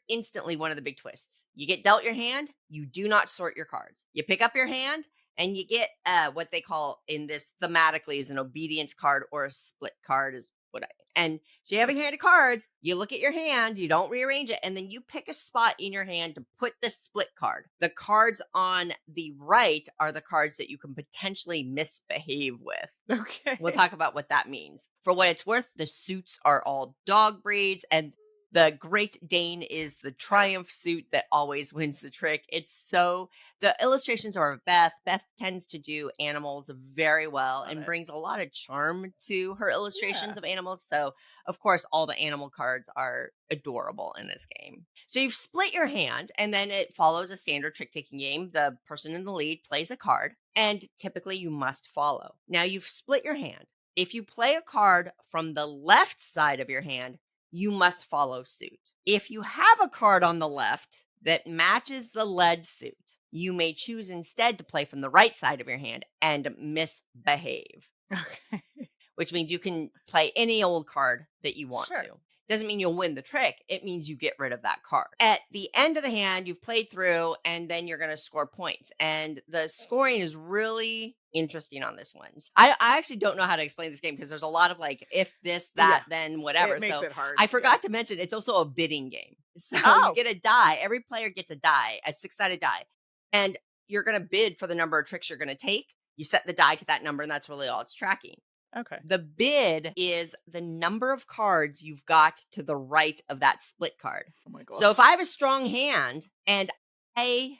instantly one of the big twists. You get dealt your hand, you do not sort your cards. You pick up your hand and you get what they call in this thematically is an obedience card or a split card is what I and so you have a hand of cards, you look at your hand, you don't rearrange it, and then you pick a spot in your hand to put the split card. The cards on the right are the cards that you can potentially misbehave with. We'll Okay. talk about what that means. For what it's worth, the suits are all dog breeds, and the Great Dane is the triumph suit that always wins the trick. It's so the illustrations are of Beth. Beth tends to do animals very well Love and it. brings a lot of charm to her Yeah. illustrations of animals. So, of course, all the animal cards are adorable in this game. So, you've split your hand, and then it follows a standard trick taking game. The person in the lead plays a card, and typically you must follow. Now, you've split your hand. If you play a card from the left side of your hand, you must follow suit. If you have a card on the left that matches the lead suit, you may choose instead to play from the right side of your hand and misbehave, Okay. which means you can play any old card that you want Sure. to. Doesn't mean you'll win the trick. It means you get rid of that card. At the end of the hand, you've played through, and then you're going to score points. And the scoring is really interesting on this one. I actually don't know how to explain this game because there's a lot of like, if this, that, Yeah, then it whatever. makes So it hard. I Yeah. forgot to mention it's also a bidding game. So you Oh, get a die. Every player gets a die, a six-sided die. And you're going to bid for the number of tricks you're going to take. You set the die to that number, and that's really all it's tracking. okay. The bid is the number of cards you've got to the right of that split card. Oh my So if gosh. I have a strong hand and I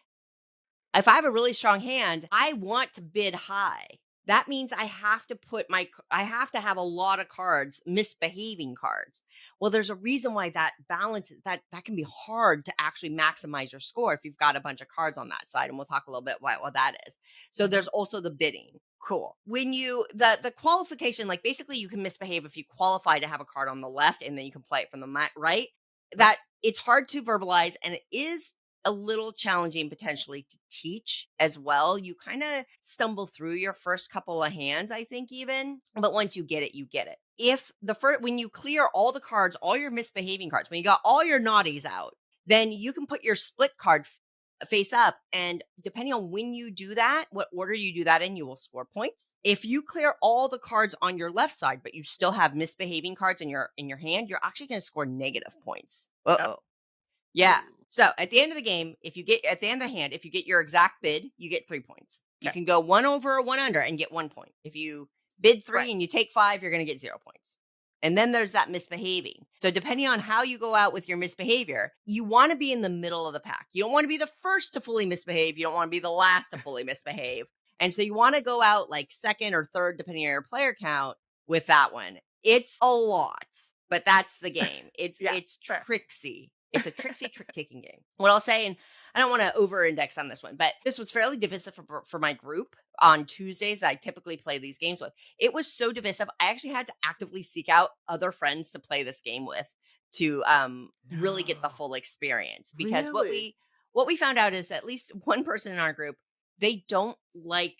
if I have a really strong hand, I want to bid high. That means I have to have a lot of cards, misbehaving cards. Well, there's a reason why that balance that can be hard to actually maximize your score if you've got a bunch of cards on that side, and we'll talk a little bit what that is. So Mhm. there's also the bidding. Cool. When you the qualification, like basically you can misbehave if you qualify to have a card on the left and then you can play it from the right. That it's hard to verbalize and it is a little challenging potentially to teach as well. You kind of stumble through your first couple of hands, I think even, but once you get it, you get it. If the first when you clear all the cards, all your misbehaving cards, when you got all your naughties out, then you can put your split card face up and depending on when you do that, what order you do that in, you will score points. If you clear all the cards on your left side but you still have misbehaving cards in your hand, you're actually going to score negative points. Oh, Uh-oh. Yeah. ooh. So at the end of the game, if you get at the end of the hand, if you get your exact bid, you get 3 points. You Okay. can go one over or one under and get 1 point. If you bid Right. three and you take five, you're going to get 0 points. And then there's that misbehaving. So depending on how you go out with your misbehavior, you want to be in the middle of the pack. You don't want to be the first to fully misbehave. You don't want to be the last to fully misbehave. And so you want to go out like second or third, depending on your player count, with that one. It's a lot, but that's the game. It's Yeah. it's Fair. tricksy. It's a tricksy trick-taking game. What I'll say, and I don't want to over-index on this one, but this was fairly divisive for my group on Tuesdays that I typically play these games with. It was so divisive, I actually had to actively seek out other friends to play this game with to really get the No. full experience. Because Really? what we found out is at least one person in our group, they don't like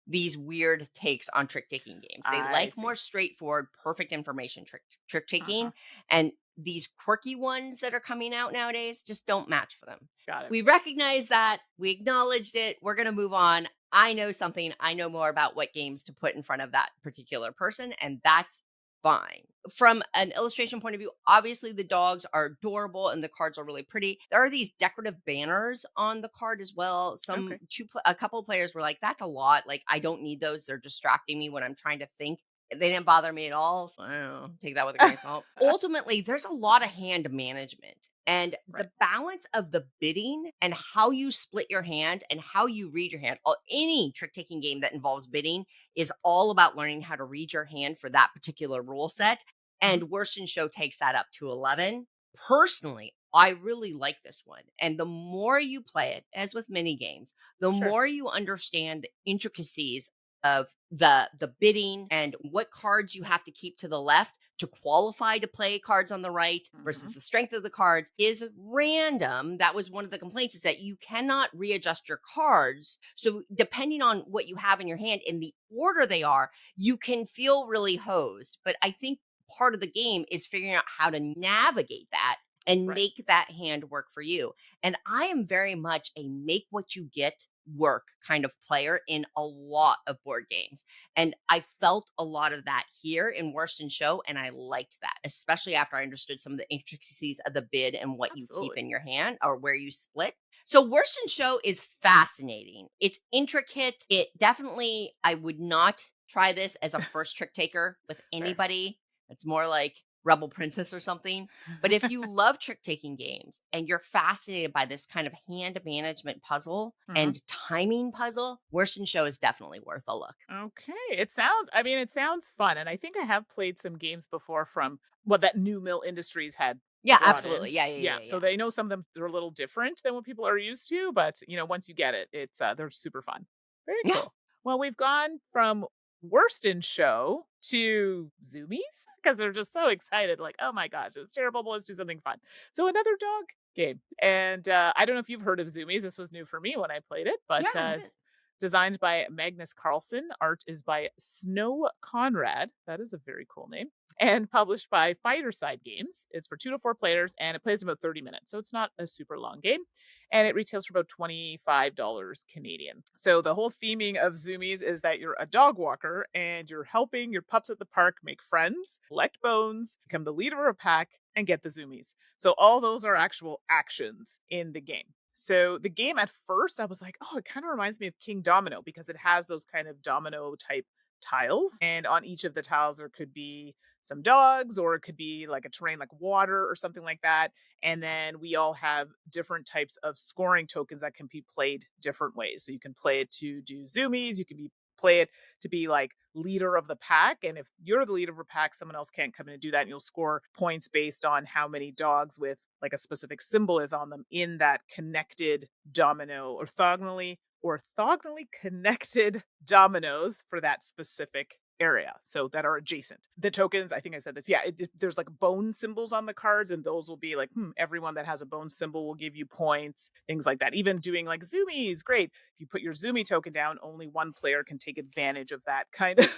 these weird takes on trick taking games. They I like see. more straightforward, perfect information trick Uh-huh. taking, and these quirky ones that are coming out nowadays just don't match for them. Got it. We recognize that, we acknowledged it, we're going to move on. I know something, I know more about what games to put in front of that particular person, and that's fine. From an illustration point of view, obviously the dogs are adorable and the cards are really pretty. There are these decorative banners on the card as well. Okay. A couple of players were like, "That's a lot. Like, I don't need those. They're distracting me when I'm trying to think." They didn't bother me at all. So I don't know. Take that with a grain of salt. Ultimately, there's a lot of hand management. And Right. the balance of the bidding and how you split your hand and how you read your hand, any trick taking game that involves bidding is all about learning how to read your hand for that particular rule set. Mhm. And Worston Show takes that up to 11. Personally, I really like this one. And the more you play it, as with many games, the Sure. more you understand the intricacies of the bidding and what cards you have to keep to the left to qualify to play cards on the right versus Mhm. the strength of the cards is random. That was one of the complaints, is that you cannot readjust your cards. So depending on what you have in your hand in the order they are, you can feel really hosed. But I think part of the game is figuring out how to navigate that and Right. make that hand work for you. And I am very much a make what you get work kind of player in a lot of board games. And I felt a lot of that here in Worston Show. And I liked that, especially after I understood some of the intricacies of the bid and what you keep Absolutely. in your hand or where you split. So Worston Show is fascinating. It's intricate. It definitely, I would not try this as a first trick taker with Fair. anybody. It's more like Rebel Princess or something. But if you love trick taking games and you're fascinated by this kind of hand management puzzle Mhm. and timing puzzle, Worston Show is definitely worth a look. Okay. It sounds fun. And I think I have played some games before from what that New Mill Industries had Yeah, brought in. absolutely. Yeah, yeah, Yeah. yeah, So yeah. they know some of them they're a little different than what people are used to, but once you get it, it's they're super fun. Very Yeah. cool. Well, we've gone from Worston Show to Zoomies because they're just so excited, like, oh my gosh, it's terrible, but let's do something fun. So another dog game. And I don't know if you've heard of Zoomies. This was new for me when I played it, Yeah, but I haven't. designed by Magnus Carlson. Art is by Snow Conrad. That is a very cool name. And published by Fighter Games. It's for 2 to 4 players and it plays about 30 minutes. So it's not a super long game. And it retails for about $25 Canadian. So the whole theming of Zoomies is that you're a dog walker and you're helping your pups at the park make friends, collect bones, become the leader of a pack, and get the Zoomies. So all those are actual actions in the game. So the game at first, I was like, oh, it kind of reminds me of King Domino because it has those kind of domino type tiles. And on each of the tiles, there could be some dogs, or it could be like a terrain like water or something like that. And then we all have different types of scoring tokens that can be played different ways. So you can play it to do zoomies, you can play it to be like leader of the pack. And if you're the leader of a pack, someone else can't come in and do that. And you'll score points based on how many dogs with like a specific symbol is on them in that connected domino, orthogonally connected dominoes for that specific area, so that are adjacent. The tokens, I think I said this. Yeah, there's like bone symbols on the cards, and those will be like, everyone that has a bone symbol will give you points, things like that. Even doing like zoomies, great. If you put your zoomie token down, only one player can take advantage of that kind of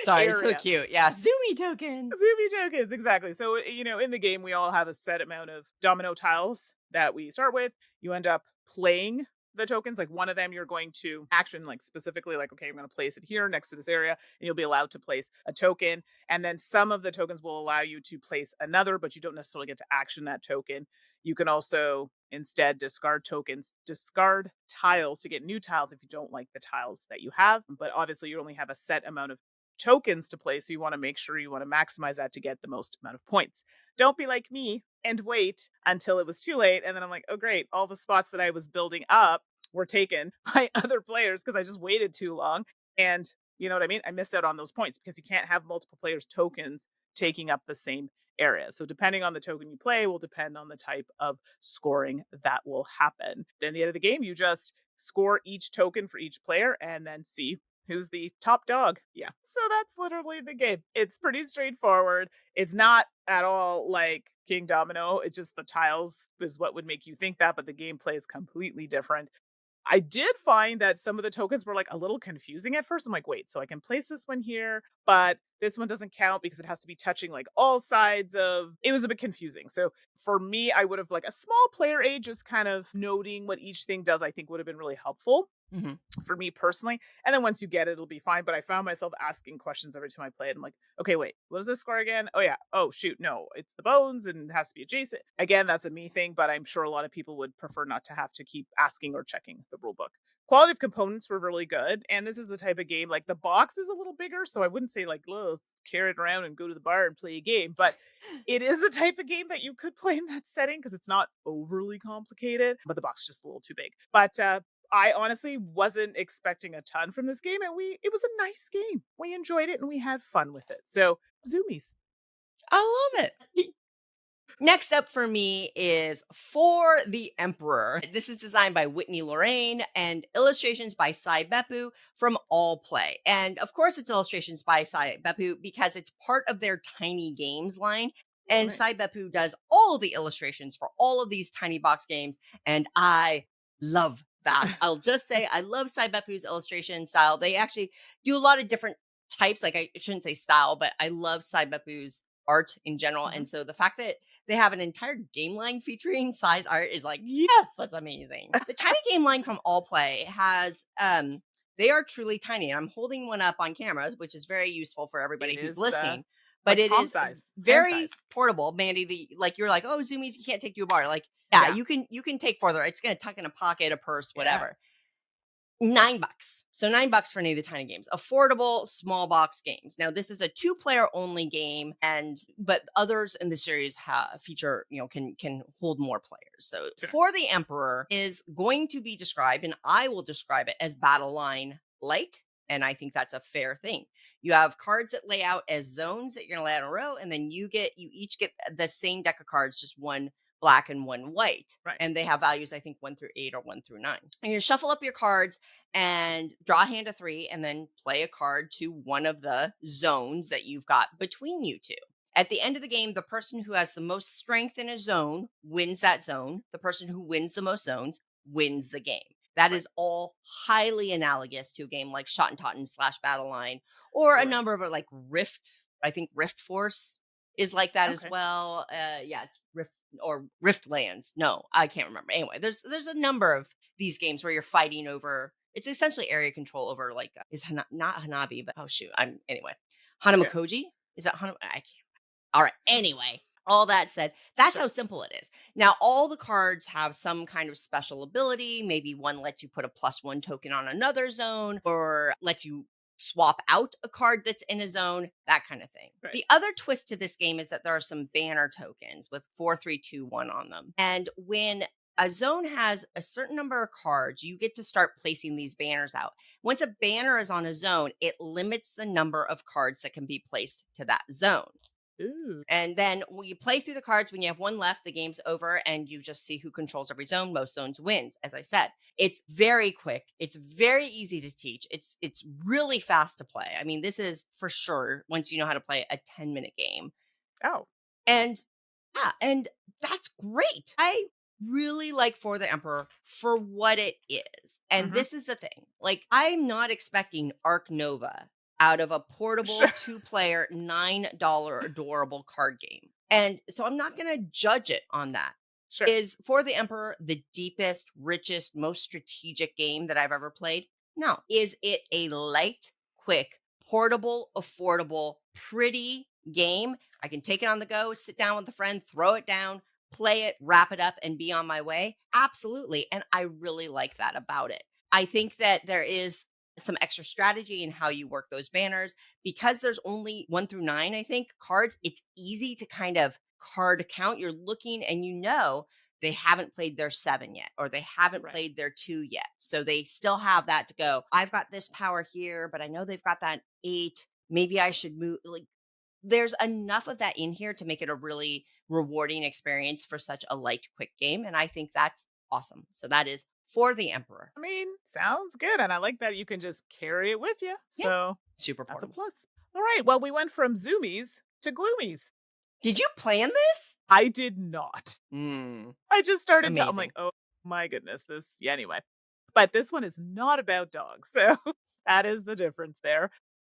Sorry, it's so area. cute. Yeah, Zoomy tokens. Zoomy tokens, exactly. So, in the game, we all have a set amount of domino tiles that we start with. You end up playing the tokens. Like one of them, you're going to action like specifically, like, okay, I'm going to place it here next to this area, and you'll be allowed to place a token. And then some of the tokens will allow you to place another, but you don't necessarily get to action that token. You can also instead discard tokens, discard tiles to get new tiles if you don't like the tiles that you have. But obviously, you only have a set amount of tokens to play. So you want to make sure you want to maximize that to get the most amount of points. Don't be like me and wait until it was too late. And then I'm like, oh, great. All the spots that I was building up were taken by other players because I just waited too long. And you know what I mean? I missed out on those points because you can't have multiple players' tokens taking up the same area. So depending on the token you play will depend on the type of scoring that will happen. Then at the end of the game, you just score each token for each player and then see who's the top dog. Yeah. So that's literally the game. It's pretty straightforward. It's not at all like King Domino. It's just the tiles is what would make you think that, but the gameplay is completely different. I did find that some of the tokens were like a little confusing at first. I'm like, wait, so I can place this one here, but this one doesn't count because it has to be touching like all sides of it was a bit confusing. So for me, I would have like a small player aid, just kind of noting what each thing does, I think would have been really helpful Mhm. for me personally. And then once you get it, it'll be fine. But I found myself asking questions every time I played. I'm like, okay, wait, what is this score again? Oh, yeah. Oh, shoot. No, it's the bones and it has to be adjacent. Again, that's a me thing, but I'm sure a lot of people would prefer not to have to keep asking or checking the rule book. Quality of components were really good. And this is the type of game, like the box is a little bigger. So I wouldn't say like, let's carry it around and go to the bar and play a game. But it is the type of game that you could play in that setting because it's not overly complicated, but the box is just a little too big. But I honestly wasn't expecting a ton from this game, and it was a nice game. We enjoyed it and we had fun with it. So, Zoomies. I love it. Next up for me is For the Emperor. This is designed by Whitney Lorraine and illustrations by Sai Beppu from All Play. And of course, it's illustrations by Sai Beppu because it's part of their Tiny Games line. Oh, And nice. Sai Beppu does all of the illustrations for all of these tiny box games. And I love that. I'll just say I love Sai Beppu's illustration style. They actually do a lot of different types. Like I shouldn't say style, but I love Sai Beppu's art in general. Mhm. And so the fact that they have an entire game line featuring size art is like, yes, that's amazing. The tiny game line from All Play has they are truly tiny. And I'm holding one up on cameras, which is very useful for It everybody who's is listening. But like it palm is size, hand very size. portable, Mandy. The like you're like, oh, Zoomies, you can't take to a bar. Like, yeah, Yeah. you can take further. It's gonna tuck in a pocket, a purse, Yeah. whatever. $9. So $9 for any of the tiny games. Affordable small box games. Now this is a two-player only game, and but others in the series feature, can hold more players. So Sure. For the Emperor is going to be described, and I will describe it as battle line light. And I think that's a fair thing. You have cards that lay out as zones that you're gonna lay out in a row, and then you each get the same deck of cards, just one black and one white. Right. And they have values, I think, 1 through 8 or 1 through 9. And you shuffle up your cards and draw a hand of 3 and then play a card to one of the zones that you've got between you two. At the end of the game, the person who has the most strength in a zone wins that zone. The person who wins the most zones wins the game. That Right. is all highly analogous to a game like Shot and Totten / Battle Line, or a Right. number of like Rift. I think Rift Force is like that as Okay. well. Yeah, it's Rift or Riftlands. No, I can't remember. Anyway, there's a number of these games where you're fighting over. It's essentially area control over like not Hanabi, but oh shoot, I'm anyway. Yeah. Hanamakoji is that Hanam? I can't. All right. Anyway, all that said, that's Sure. how simple it is. Now, all the cards have some kind of special ability. Maybe one lets you put a +1 token on another zone, or lets you swap out a card that's in a zone, that kind of thing. Right. The other twist to this game is that there are some banner tokens with 4, 3, 2, 1 on them. And when a zone has a certain number of cards, you get to start placing these banners out. Once a banner is on a zone, it limits the number of cards that can be placed to that zone. Ooh. And then when you play through the cards, when you have one left, the game's over and you just see who controls every zone. Most zones wins, as I said. It's very quick. It's very easy to teach. It's really fast to play. I mean, this is for sure, once you know how to play, a 10-minute game. Oh. And yeah, and that's great. I really like For the Emperor for what it is. And Mhm. this is the thing. Like, I'm not expecting Arc Nova out of a portable Sure. two-player $9 adorable card game. And so I'm not going to judge it on that. Sure. Is For the Emperor the deepest, richest, most strategic game that I've ever played? No. Is it a light, quick, portable, affordable, pretty game? I can take it on the go, sit down with a friend, throw it down, play it, wrap it up, and be on my way? Absolutely. And I really like that about it. I think that there is some extra strategy in how you work those banners because there's only 1 through 9, I think, cards. It's easy to kind of card count. You're looking and they haven't played their 7 yet, or they haven't Right. played their 2 yet. So they still have that to go. I've got this power here, but I know they've got that 8. Maybe I should move. Like, there's enough of that in here to make it a really rewarding experience for such a light, quick game. And I think that's awesome. So that is For the Emperor. I mean, sounds good. And I like that you can just carry it with you. Yeah. So Super that's a portable. plus. All right. Well, we went from Zoomies to Gloomies. Did you plan this? I did not. Mm, I just started to, I'm like, amazing. oh my goodness, this, yeah, anyway. But this one is not about dogs. So that is the difference there.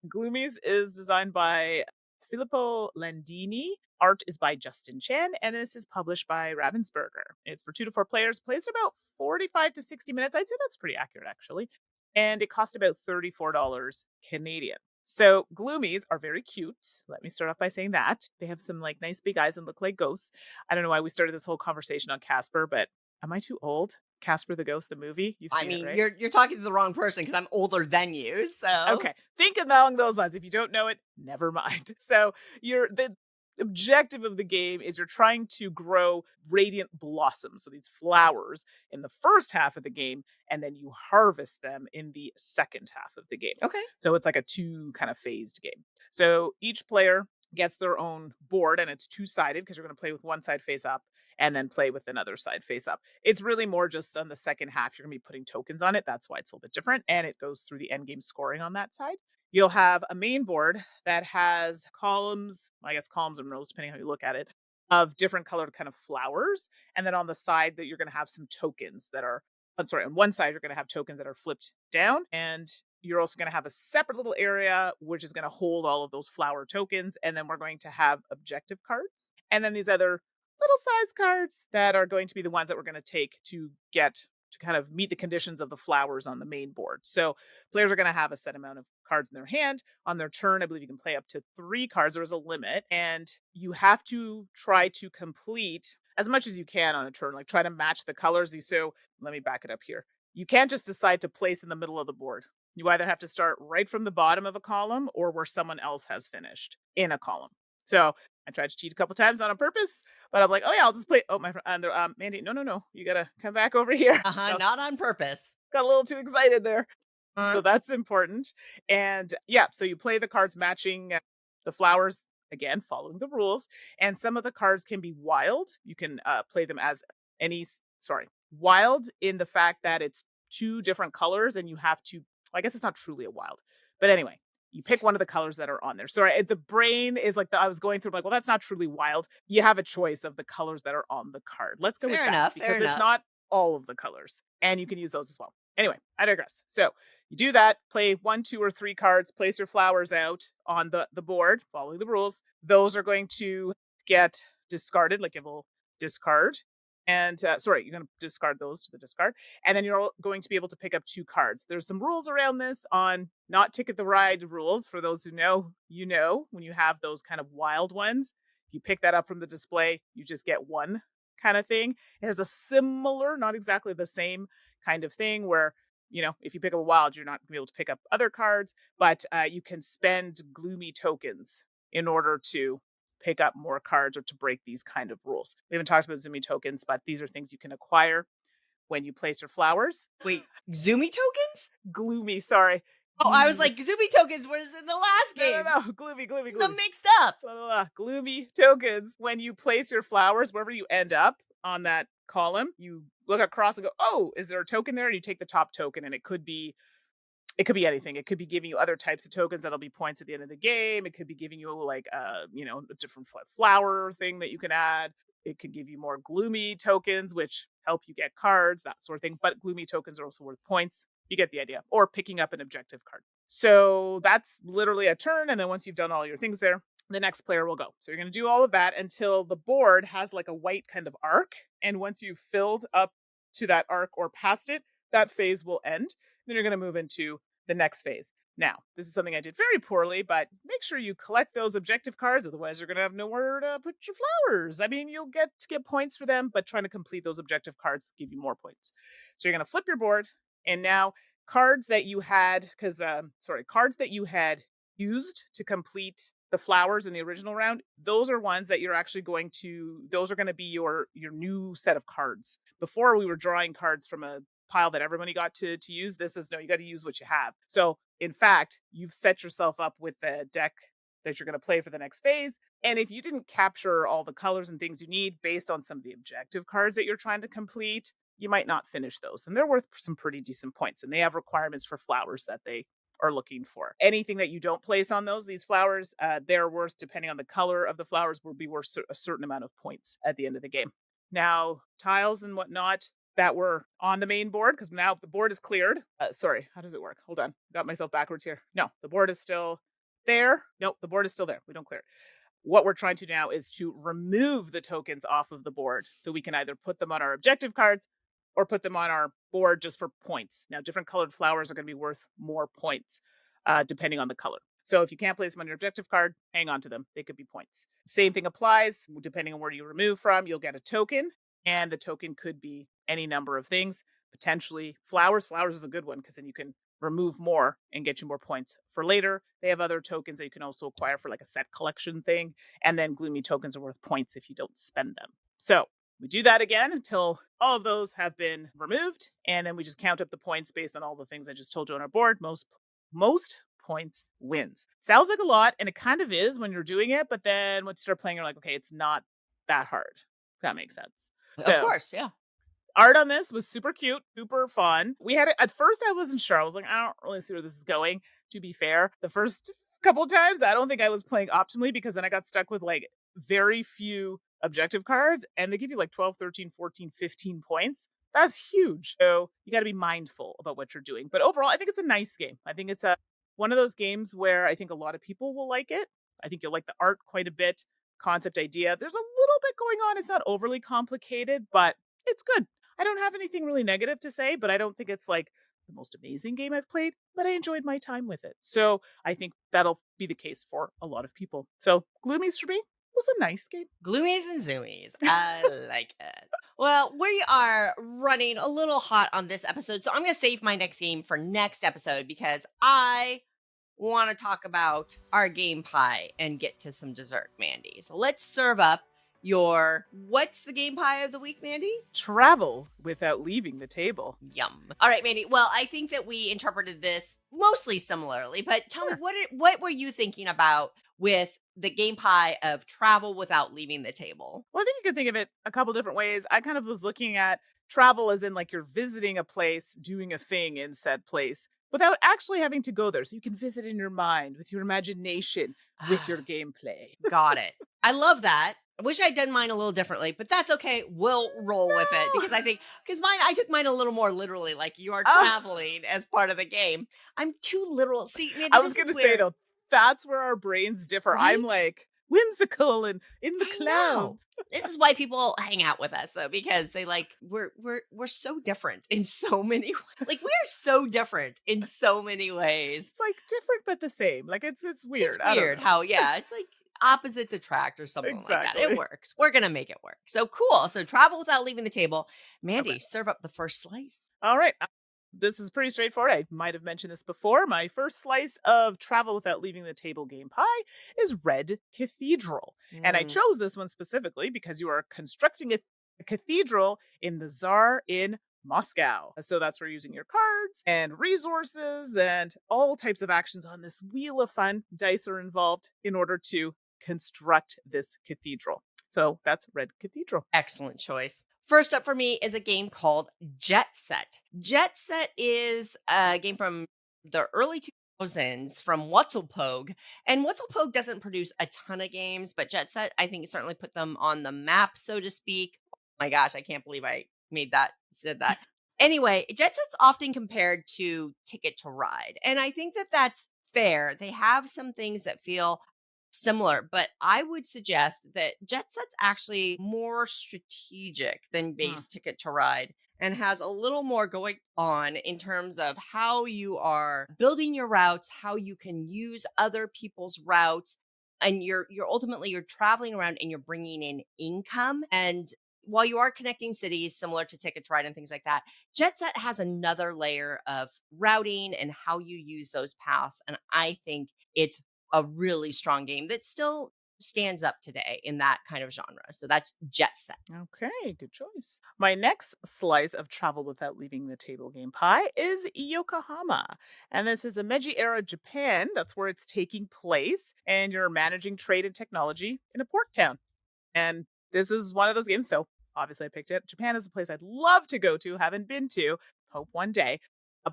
Gloomies is designed by Filippo Landini. Art is by Justin Chan, and this is published by Ravensburger. It's for 2 to 4 players, plays about 45 to 60 minutes. I'd say that's pretty accurate, actually. And it cost about $34 Canadian. So Gloomies are very cute. Let me start off by saying that. They have some like nice big eyes and look like ghosts. I don't know why we started this whole conversation on Casper, but am I too old? Casper the Ghost, the movie? You've I seen it, mean, right? you're talking to the wrong person because I'm older than you. So Okay. Think along those lines. If you don't know it, never mind. So the objective of the game is you're trying to grow radiant blossoms, so these flowers in the first half of the game, and then you harvest them in the second half of the game. okay. So it's like a two kind of phased game. So each player gets their own board, and it's two-sided because you're going to play with one side face up and then play with another side face up. It's really more just on the second half, you're going to be putting tokens on it. That's why it's a little bit different. And it goes through the end game scoring on that side. You'll have a main board that has columns, I guess columns and rows, depending how you look at it, of different colored kind of flowers. And then on the side that you're going to have some tokens that are, I'm sorry, on one side, you're going to have tokens that are flipped down. And you're also going to have a separate little area, which is going to hold all of those flower tokens. And then we're going to have objective cards. And then these other little size cards that are going to be the ones that we're going to take to get to kind of meet the conditions of the flowers on the main board. So players are going to have a set amount of cards in their hand. On their turn, I believe you can play up to 3 cards. There is a limit, and you have to try to complete as much as you can on a turn, like try to match the colors. So let me back it up here. You can't just decide to place in the middle of the board. You either have to start right from the bottom of a column or where someone else has finished in a column. So I tried to cheat a couple times on purpose, but I'm like, oh yeah, I'll just play. Oh my, and they're, Mandy, no, you gotta come back over here. Uh-huh, not on purpose. Got a little too excited there. So Uh, that's important. And yeah, so you play the cards matching the flowers, again, following the rules. And some of the cards can be wild. You can play them as wild in the fact that it's 2 different colors and you have to, I guess it's not truly a wild. But anyway, you pick one of the colors that are on there. Sorry, the brain is like, I was going through like, well, that's not truly wild. You have a choice of the colors that are on the card. Let's go with fair that enough. Fair because it's enough. not all of the colors. And you can use those as well. Anyway, I digress. So you do that, play 1, 2, or 3 cards, place your flowers out on the board, following the rules. Those are going to get discarded, like it will discard. And you're going to discard those to the discard. And then you're going to be able to pick up 2 cards. There's some rules around this on not Ticket the Ride rules. For those who know, when you have those kind of wild ones, if you pick that up from the display, you just get 1 kind of thing. It has a similar, not exactly the same kind of thing where, if you pick up a wild, you're not going to be able to pick up other cards, but you can spend gloomy tokens in order to pick up more cards or to break these kind of rules. We haven't talked about Zoomy tokens, but these are things you can acquire when you place your flowers. Wait, Zoomy tokens? Gloomy, sorry. Oh, I was like, Zoomy tokens was in the last game. No. Gloomy. The mixed up. Blah, blah, blah. Gloomy tokens. When you place your flowers, wherever you end up on that column, you look across and go, oh, is there a token there? And you take the top token, and it could be anything. It could be giving you other types of tokens that'll be points at the end of the game. It could be giving you like a different flower thing that you can add. It could give you more gloomy tokens, which help you get cards, that sort of thing. But gloomy tokens are also worth points. You get the idea. Or picking up an objective card. So that's literally a turn. And then once you've done all your things there, the next player will go. So you're going to do all of that until the board has like a white kind of arc. And once you've filled up to that arc or past it, that phase will end. Then you're going to move into the next phase. Now, this is something I did very poorly, but make sure you collect those objective cards. Otherwise, you're going to have nowhere to put your flowers. I mean, you'll get points for them, but trying to complete those objective cards give you more points. So you're going to flip your board. And now cards that you had, cards that you had used to complete the flowers in the original round, those are ones that you're actually those are going to be your new set of cards. Before we were drawing cards from a pile that everybody got to use. This is no, you got to use what you have. So in fact, you've set yourself up with the deck that you're going to play for the next phase. And if you didn't capture all the colors and things you need based on some of the objective cards that you're trying to complete, you might not finish those. And they're worth some pretty decent points. And they have requirements for flowers that they are looking for. Anything that you don't place on these flowers, they're worth, depending on the color of the flowers, will be worth a certain amount of points at the end of the game. Now, tiles and whatnot that were on the main board, because now the board is cleared. Sorry, how does it work? Hold on. Got myself backwards here. No, the board is still there. Nope, the board is still there. We don't clear it. What we're trying to do now is to remove the tokens off of the board. So we can either put them on our objective cards or put them on our board just for points. Now, different colored flowers are going to be worth more points depending on the color. So if you can't place them on your objective card, hang on to them. They could be points. Same thing applies. Depending on where you remove from, you'll get a token. And the token could be any number of things, potentially flowers. Flowers is a good one because then you can remove more and get you more points for later. They have other tokens that you can also acquire for like a set collection thing. And then gloomy tokens are worth points if you don't spend them. So we do that again until all of those have been removed. And then we just count up the points based on all the things I just told you on our board. Most points wins. Sounds like a lot, and it kind of is when you're doing it. But then once you start playing, you're like, okay, it's not that hard. If that makes sense. Of So course, yeah. art on this was super cute, super fun. We had it at first. I wasn't sure. I was like, I don't really see where this is going. To be fair, the first couple of times, I don't think I was playing optimally because then I got stuck with like very few objective cards and they give you like 12, 13, 14, 15 points. That's huge. So you got to be mindful about what you're doing. But overall, I think it's a nice game. I think it's one of those games where I think a lot of people will like it. I think you'll like the art quite a bit. Concept idea. There's a little bit going on. It's not overly complicated, but it's good. I don't have anything really negative to say, but I don't think it's like the most amazing game I've played, but I enjoyed my time with it. So I think that'll be the case for a lot of people. So Gloomies for me was a nice game. Gloomies and Zoomies. I like it. Well, we are running a little hot on this episode, so I'm going to save my next game for next episode because I want to talk about our game pie and get to some dessert, Mandi. So let's serve up what's the game pie of the week, Mandi? Travel without leaving the table. Yum. All right, Mandi. Well, I think that we interpreted this mostly similarly, but tell me, what were you thinking about with the game pie of travel without leaving the table? Well, I think you could think of it a couple different ways. I kind of was looking at travel as in like you're visiting a place, doing a thing in said place without actually having to go there. So you can visit in your mind with your imagination, with your gameplay. Got it. I love that. I wish I'd done mine a little differently, but that's okay. We'll roll with it because I took mine a little more literally, like you are traveling as part of the game. I'm too literal. See, Mandi, I was going to say though, that's where our brains differ. Right? I'm like whimsical and in the clouds. This is why people hang out with us though, because they like we're so different in so many like we're so different in so many ways. It's like different but the same. Like it's weird. It's weird how it's like opposites attract or something like that. It works. We're gonna make it work. So cool. So travel without leaving the table. Mandi, serve up the first slice. All right. This is pretty straightforward. I might have mentioned this before. My first slice of travel without leaving the table game pie is Red Cathedral. And I chose this one specifically because you are constructing a cathedral in the Tsar in Moscow. So that's where you're using your cards and resources and all types of actions on this wheel of fun. Dice are involved in order to construct this cathedral. So that's Red Cathedral. Excellent choice. First up for me is a game called Jet Set. Jet Set is a game from the early 2000s from Wutzelpogue. And Wutzelpogue doesn't produce a ton of games, but Jet Set, I think, certainly put them on the map, so to speak. Oh my gosh, I can't believe I said that. Anyway, Jet Set's often compared to Ticket to Ride. And I think that that's fair. They have some things that feel similar, but I would suggest that Jet Set's actually more strategic than Mm, base Ticket to Ride and has a little more going on in terms of how you are building your routes, how you can use other people's routes, and you're ultimately you're traveling around and you're bringing in income. And while you are connecting cities similar to Ticket to Ride and things like that, Jet Set has another layer of routing and how you use those paths, and I think it's a really strong game that still stands up today in that kind of genre. So that's Jet Set. okay, good choice. My next slice of travel without leaving the table game pie is Yokohama. And this is a Meiji era Japan. That's where it's taking place. And you're managing trade and technology in a port town. And this is one of those games. So obviously, I picked it. Japan is a place I'd love to go to, haven't been to, hope one day.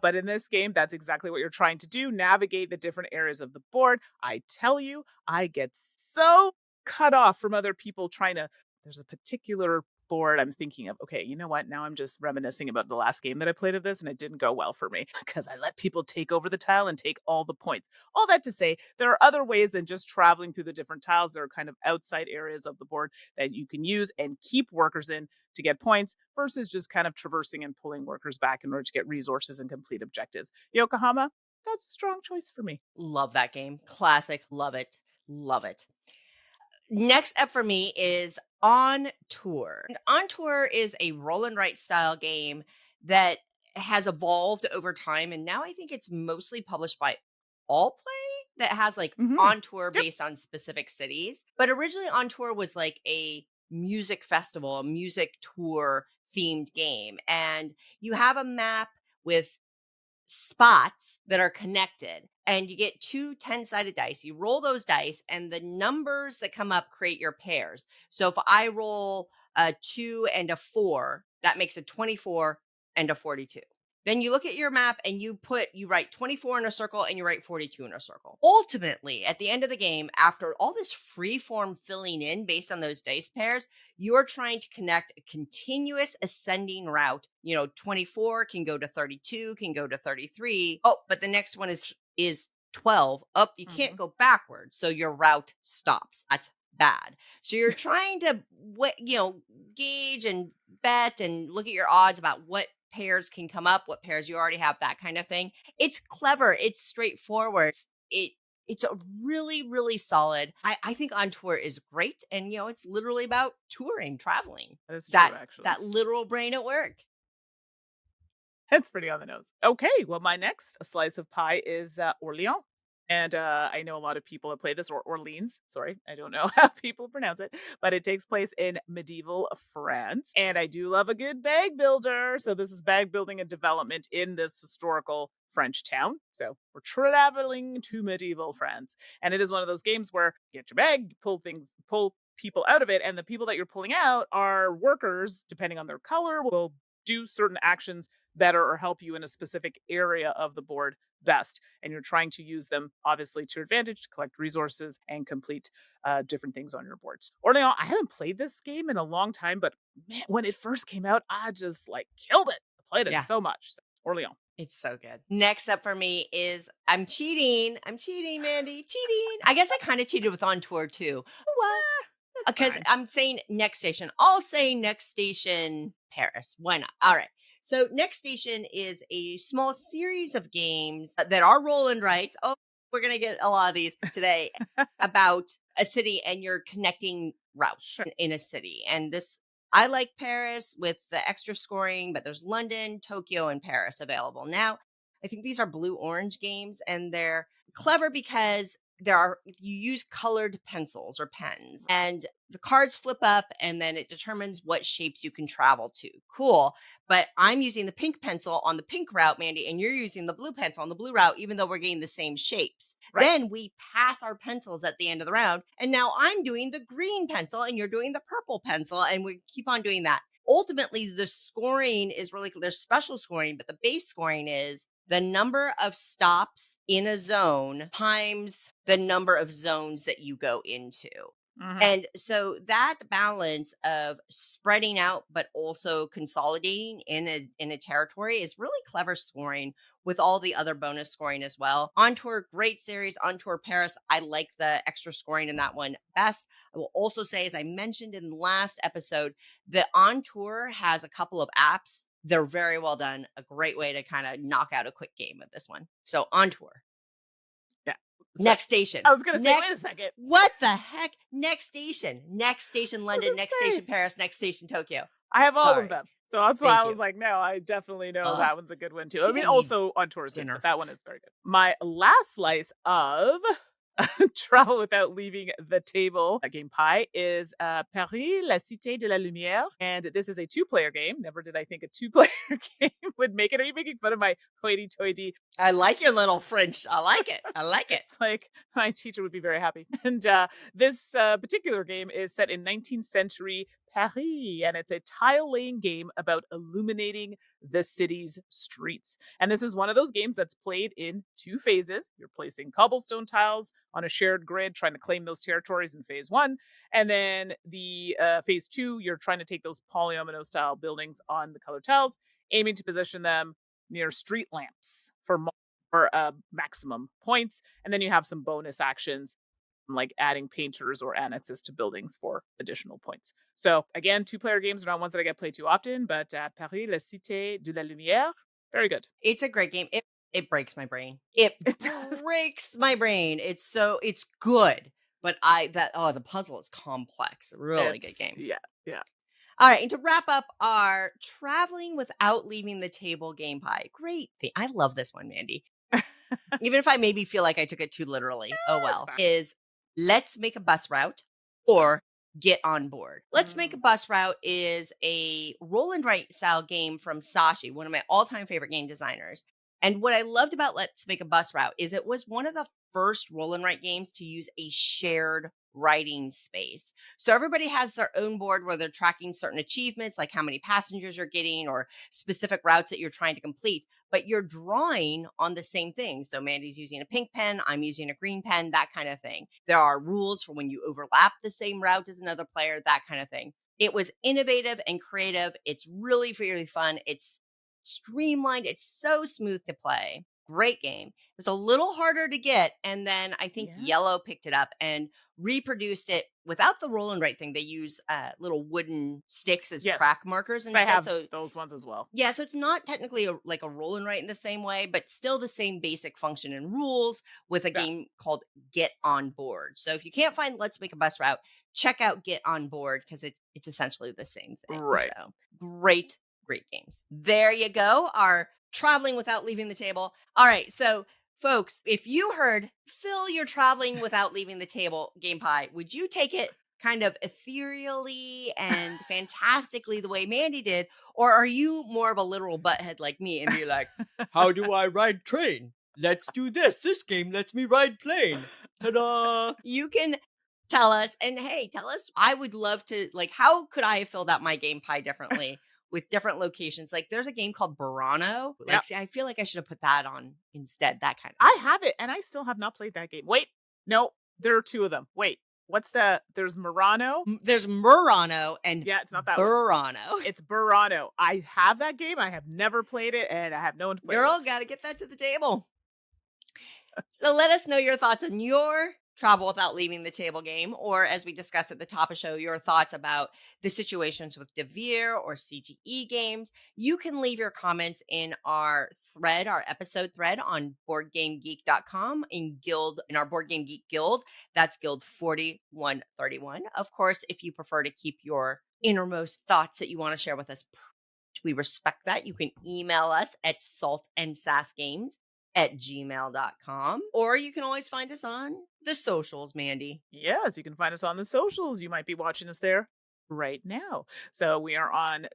But in this game, that's exactly what you're trying to do, navigate the different areas of the board. I tell you, I get so cut off from other people trying to. There's a particular board I'm thinking of. Okay, you know what? Now I'm just reminiscing about the last game that I played of this, and it didn't go well for me because I let people take over the tile and take all the points. All that to say, there are other ways than just traveling through the different tiles. There are kind of outside areas of the board that you can use and keep workers in to get points versus just kind of traversing and pulling workers back in order to get resources and complete objectives. Yokohama, that's a strong choice for me. Love that game. Classic. Love it. Love it. Next up for me is On Tour. And On Tour is a roll and write style game that has evolved over time. And now I think it's mostly published by All Play that has like Hmm. On Tour Yep. based on specific cities. But originally, On Tour was like a music festival, a music tour themed game. And you have a map with spots that are connected and you get 2 10-sided dice. You roll those dice and the numbers that come up create your pairs. So if I roll a 2 and a 4, that makes a 24 and a 42. Then you look at your map and you write 24 in a circle and you write 42 in a circle. Ultimately, at the end of the game, after all this free form filling in based on those dice pairs, you're trying to connect a continuous ascending route. 24 can go to 32, can go to 33. Oh, but the next one is 12. Up, you can't Hmm. go backwards, so your route stops. That's bad. So you're trying to gauge and bet and look at your odds about what pairs can come up, what pairs you already have, that kind of thing. It's clever, it's straightforward. It's a really, really solid. I think On Tour is great. And it's literally about touring, traveling. That is That true, actually. that literal brain at work. That's pretty on the nose. Okay, well, my next slice of pie is Orleans. And I know a lot of people have played this, or Orleans. Sorry, I don't know how people pronounce it, but it takes place in medieval France. And I do love a good bag builder. So, this is bag building and development in this historical French town. So, we're traveling to medieval France. And it is one of those games where you get your bag, you pull people out of it. And the people that you're pulling out are workers, depending on their color, will do certain actions better or help you in a specific area of the board best. And you're trying to use them, obviously, to your advantage to collect resources and complete different things on your boards. Orleans, I haven't played this game in a long time, but man, when it first came out, I just like killed it. I played it Yeah, so much. So, Orleans. it's so good. Next up for me is I'm cheating. I'm cheating, Mandy. Cheating. I guess I kind of cheated with On Tour too. Oh well. That's Because fine. I'm saying next station. I'll say next station Paris. Why not? All right. So next station is a small series of games that are roll and writes. Oh, we're gonna get a lot of these today about a city and you're connecting routes Sure. in a city. And this I like Paris with the extra scoring, but there's London, Tokyo, and Paris available. Now, I think these are blue orange games and they're clever because you use colored pencils or pens and the cards flip up and then it determines what shapes you can travel to. Cool. But I'm using the pink pencil on the pink route, Mandy, and you're using the blue pencil on the blue route, even though we're getting the same shapes. Right. Then we pass our pencils at the end of the round. And now I'm doing the green pencil and you're doing the purple pencil. And we keep on doing that. Ultimately, the scoring is really there's special scoring, but the base scoring is the number of stops in a zone times the number of zones that you go into. Mhm. And so that balance of spreading out but also consolidating in a territory is really clever scoring with all the other bonus scoring as well. On Tour, great series. On Tour Paris, I like the extra scoring in that one best. I will also say, as I mentioned in the last episode, the On Tour has a couple of apps. They're very well done. A great way to kind of knock out a quick game with this one. So On Tour. Yeah. So Next station. I was gonna say, wait a Next. second. What the heck? Next station. Next station I was London, next gonna station say, Paris, next station Tokyo. I have all of Sorry. them. So that's why Thank I you. was like, no, I definitely know Ugh. that one's a good one too. I mean, I need also On Tour is good, but dinner. that one is very good. My last slice of travel without leaving the table game pie is Paris, la Cité de la Lumière. And this is a two-player game. Never did I think a two-player game would make it. Are you making fun of my hoity-toity? I like your little French. I like it. I like it. It's like my teacher would be very happy. And this particular game is set in 19th century Paris, and it's a tile laying game about illuminating the city's streets. And this is one of those games that's played in two phases. You're placing cobblestone tiles on a shared grid, trying to claim those territories in phase one. And then the phase two, you're trying to take those polyomino style buildings on the colored tiles, aiming to position them near street lamps for maximum points. And then you have some bonus actions like adding painters or annexes to buildings for additional points. So again, two-player games are not ones that I get played too often, but Paris, la Cité de la Lumière, very good. It's a great game. It breaks my brain. It It does. breaks my brain. It's good, but the puzzle is complex. Really It's good game. yeah, yeah. All right, and to wrap up our traveling without leaving the table game pie. Great thing. I love this one, Mandy. Even if I maybe feel like I took it too literally. Oh It's well. fine. Is let's make a bus route or get on board. Let's make a Mm. bus route is a roll and write style game from Sashi, one of my all-time favorite game designers. And what I loved about Let's Make a Bus Route is it was one of the first roll and write games to use a shared writing space. So everybody has their own board where they're tracking certain achievements, like how many passengers you're getting or specific routes that you're trying to complete, but you're drawing on the same thing. So Mandy's using a pink pen, I'm using a green pen, that kind of thing. There are rules for when you overlap the same route as another player, that kind of thing. It was innovative and creative. It's really, really fun. It's streamlined. It's so smooth to play. Great game. It was a little harder to get. And then I think Yeah. Yellow picked it up and reproduced it without the roll and write thing. They use little wooden sticks as Yes. track markers 'Cause I instead. have So those ones as well. yeah, so it's not technically like a roll and write in the same way, but still the same basic function and rules with a Yeah. game called Get On Board. So if you can't find Let's Make a Bus Route, check out Get On Board because it's essentially the same thing. Right. So great, great games. There you go. Our traveling without leaving the table. All right, so folks, if you heard fill your traveling without leaving the table game pie, would you take it kind of ethereally and fantastically the way Mandy did? Or are you more of a literal butthead like me and be like, how do I ride train? Let's do this. This game lets me ride plane. Ta-da! You can tell us, and hey, tell us. I would love to, like, how could I have filled out my game pie differently with different locations? Like, there's a game called Burano. Yeah. Like, see, I feel like I should have put that on instead, that kind of I have it, and I still have not played that game. Wait, no, there are two of them. Wait, there's Murano. There's Murano and Yeah, it's not that one. Burano. It's Burano. I have that game. I have never played it, and I have no one to play it Girl, with. gotta get that to the table. So let us know your thoughts on your travel without leaving the table game, or as we discussed at the top of the show, your thoughts about the situations with Devir or CGE games. You can leave your comments in our thread, our episode thread on boardgamegeek.com in our Board Game Geek Guild. That's Guild 4131. Of course, if you prefer to keep your innermost thoughts that you want to share with us, we respect that. You can email us at saltandsassgames@gmail.com. Or you can always find us on the socials, Mandy. Yes, you can find us on the socials. You might be watching us there right now. So we are on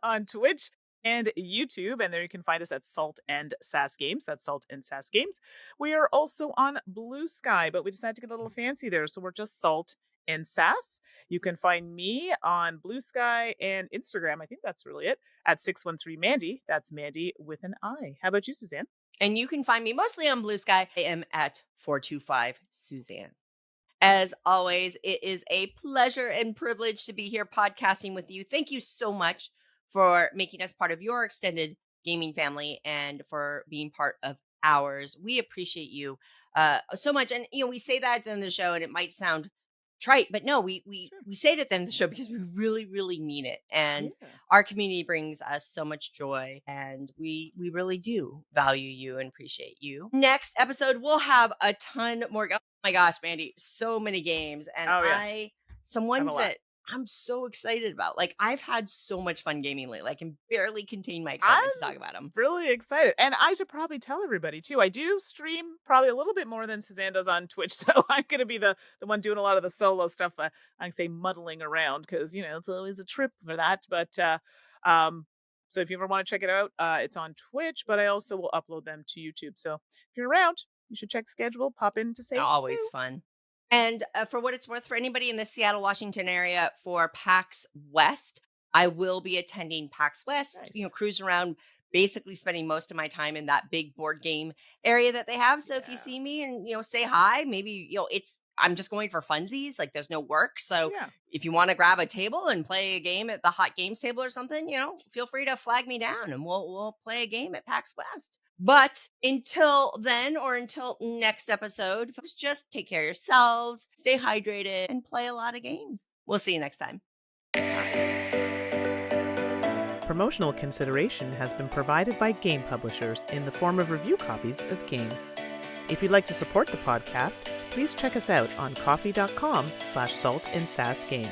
on Twitch and YouTube, and there you can find us at Salt and Sass Games. That's Salt and Sass Games. We are also on Blue Sky, but we decided to get a little fancy there, so we're just Salt and Sass. You can find me on Blue Sky and Instagram. I think that's really it. At 613 Mandy. That's Mandy with an I. How about you, Suzanne? And you can find me mostly on Blue Sky. I am at 425 Suzanne. As always, it is a pleasure and privilege to be here podcasting with you. Thank you so much for making us part of your extended gaming family and for being part of ours. We appreciate you so much. And we say that at the end of the show, and it might sound trite, but no, we we Sure. we say it at the end of the show because we really, really mean it. And Yeah. our community brings us so much joy, and we really do value you and appreciate you. Next episode, we'll have a ton more. Oh my gosh, Mandy, so many games, and Oh, yeah. some I have a ones lot. that I'm so excited about. Like, I've had so much fun gaming lately. I can barely contain my excitement to talk I'm about them. really excited. And I should probably tell everybody too. I do stream probably a little bit more than Suzanne does on Twitch. So I'm gonna be the one doing a lot of the solo stuff. I can say muddling around because it's always a trip for that. But um so if you ever want to check it out, it's on Twitch, but I also will upload them to YouTube. So if you're around, you should check schedule, pop in to say Always hello. fun. And for what it's worth, for anybody in the Seattle, Washington area for PAX West, I will be attending PAX West, Nice. cruising around, basically spending most of my time in that big board game area that they have. So if you Yeah. see me and, say hi, maybe, I'm just going for funsies, like there's no work. So Yeah. if you want to grab a table and play a game at the Hot Games table or something, feel free to flag me down and we'll play a game at PAX West. But until then, or until next episode, folks, just take care of yourselves, stay hydrated, and play a lot of games. We'll see you next time. Promotional consideration has been provided by game publishers in the form of review copies of games. If you'd like to support the podcast, please check us out on coffee.com/saltandsassgames.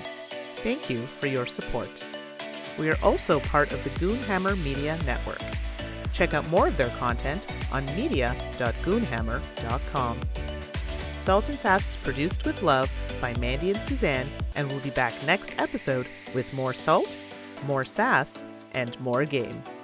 Thank you for your support. We are also part of the Goonhammer Media Network. Check out more of their content on media.goonhammer.com. Salt and Sass is produced with love by Mandi and Suzanne, and we'll be back next episode with more salt, more sass, and more games.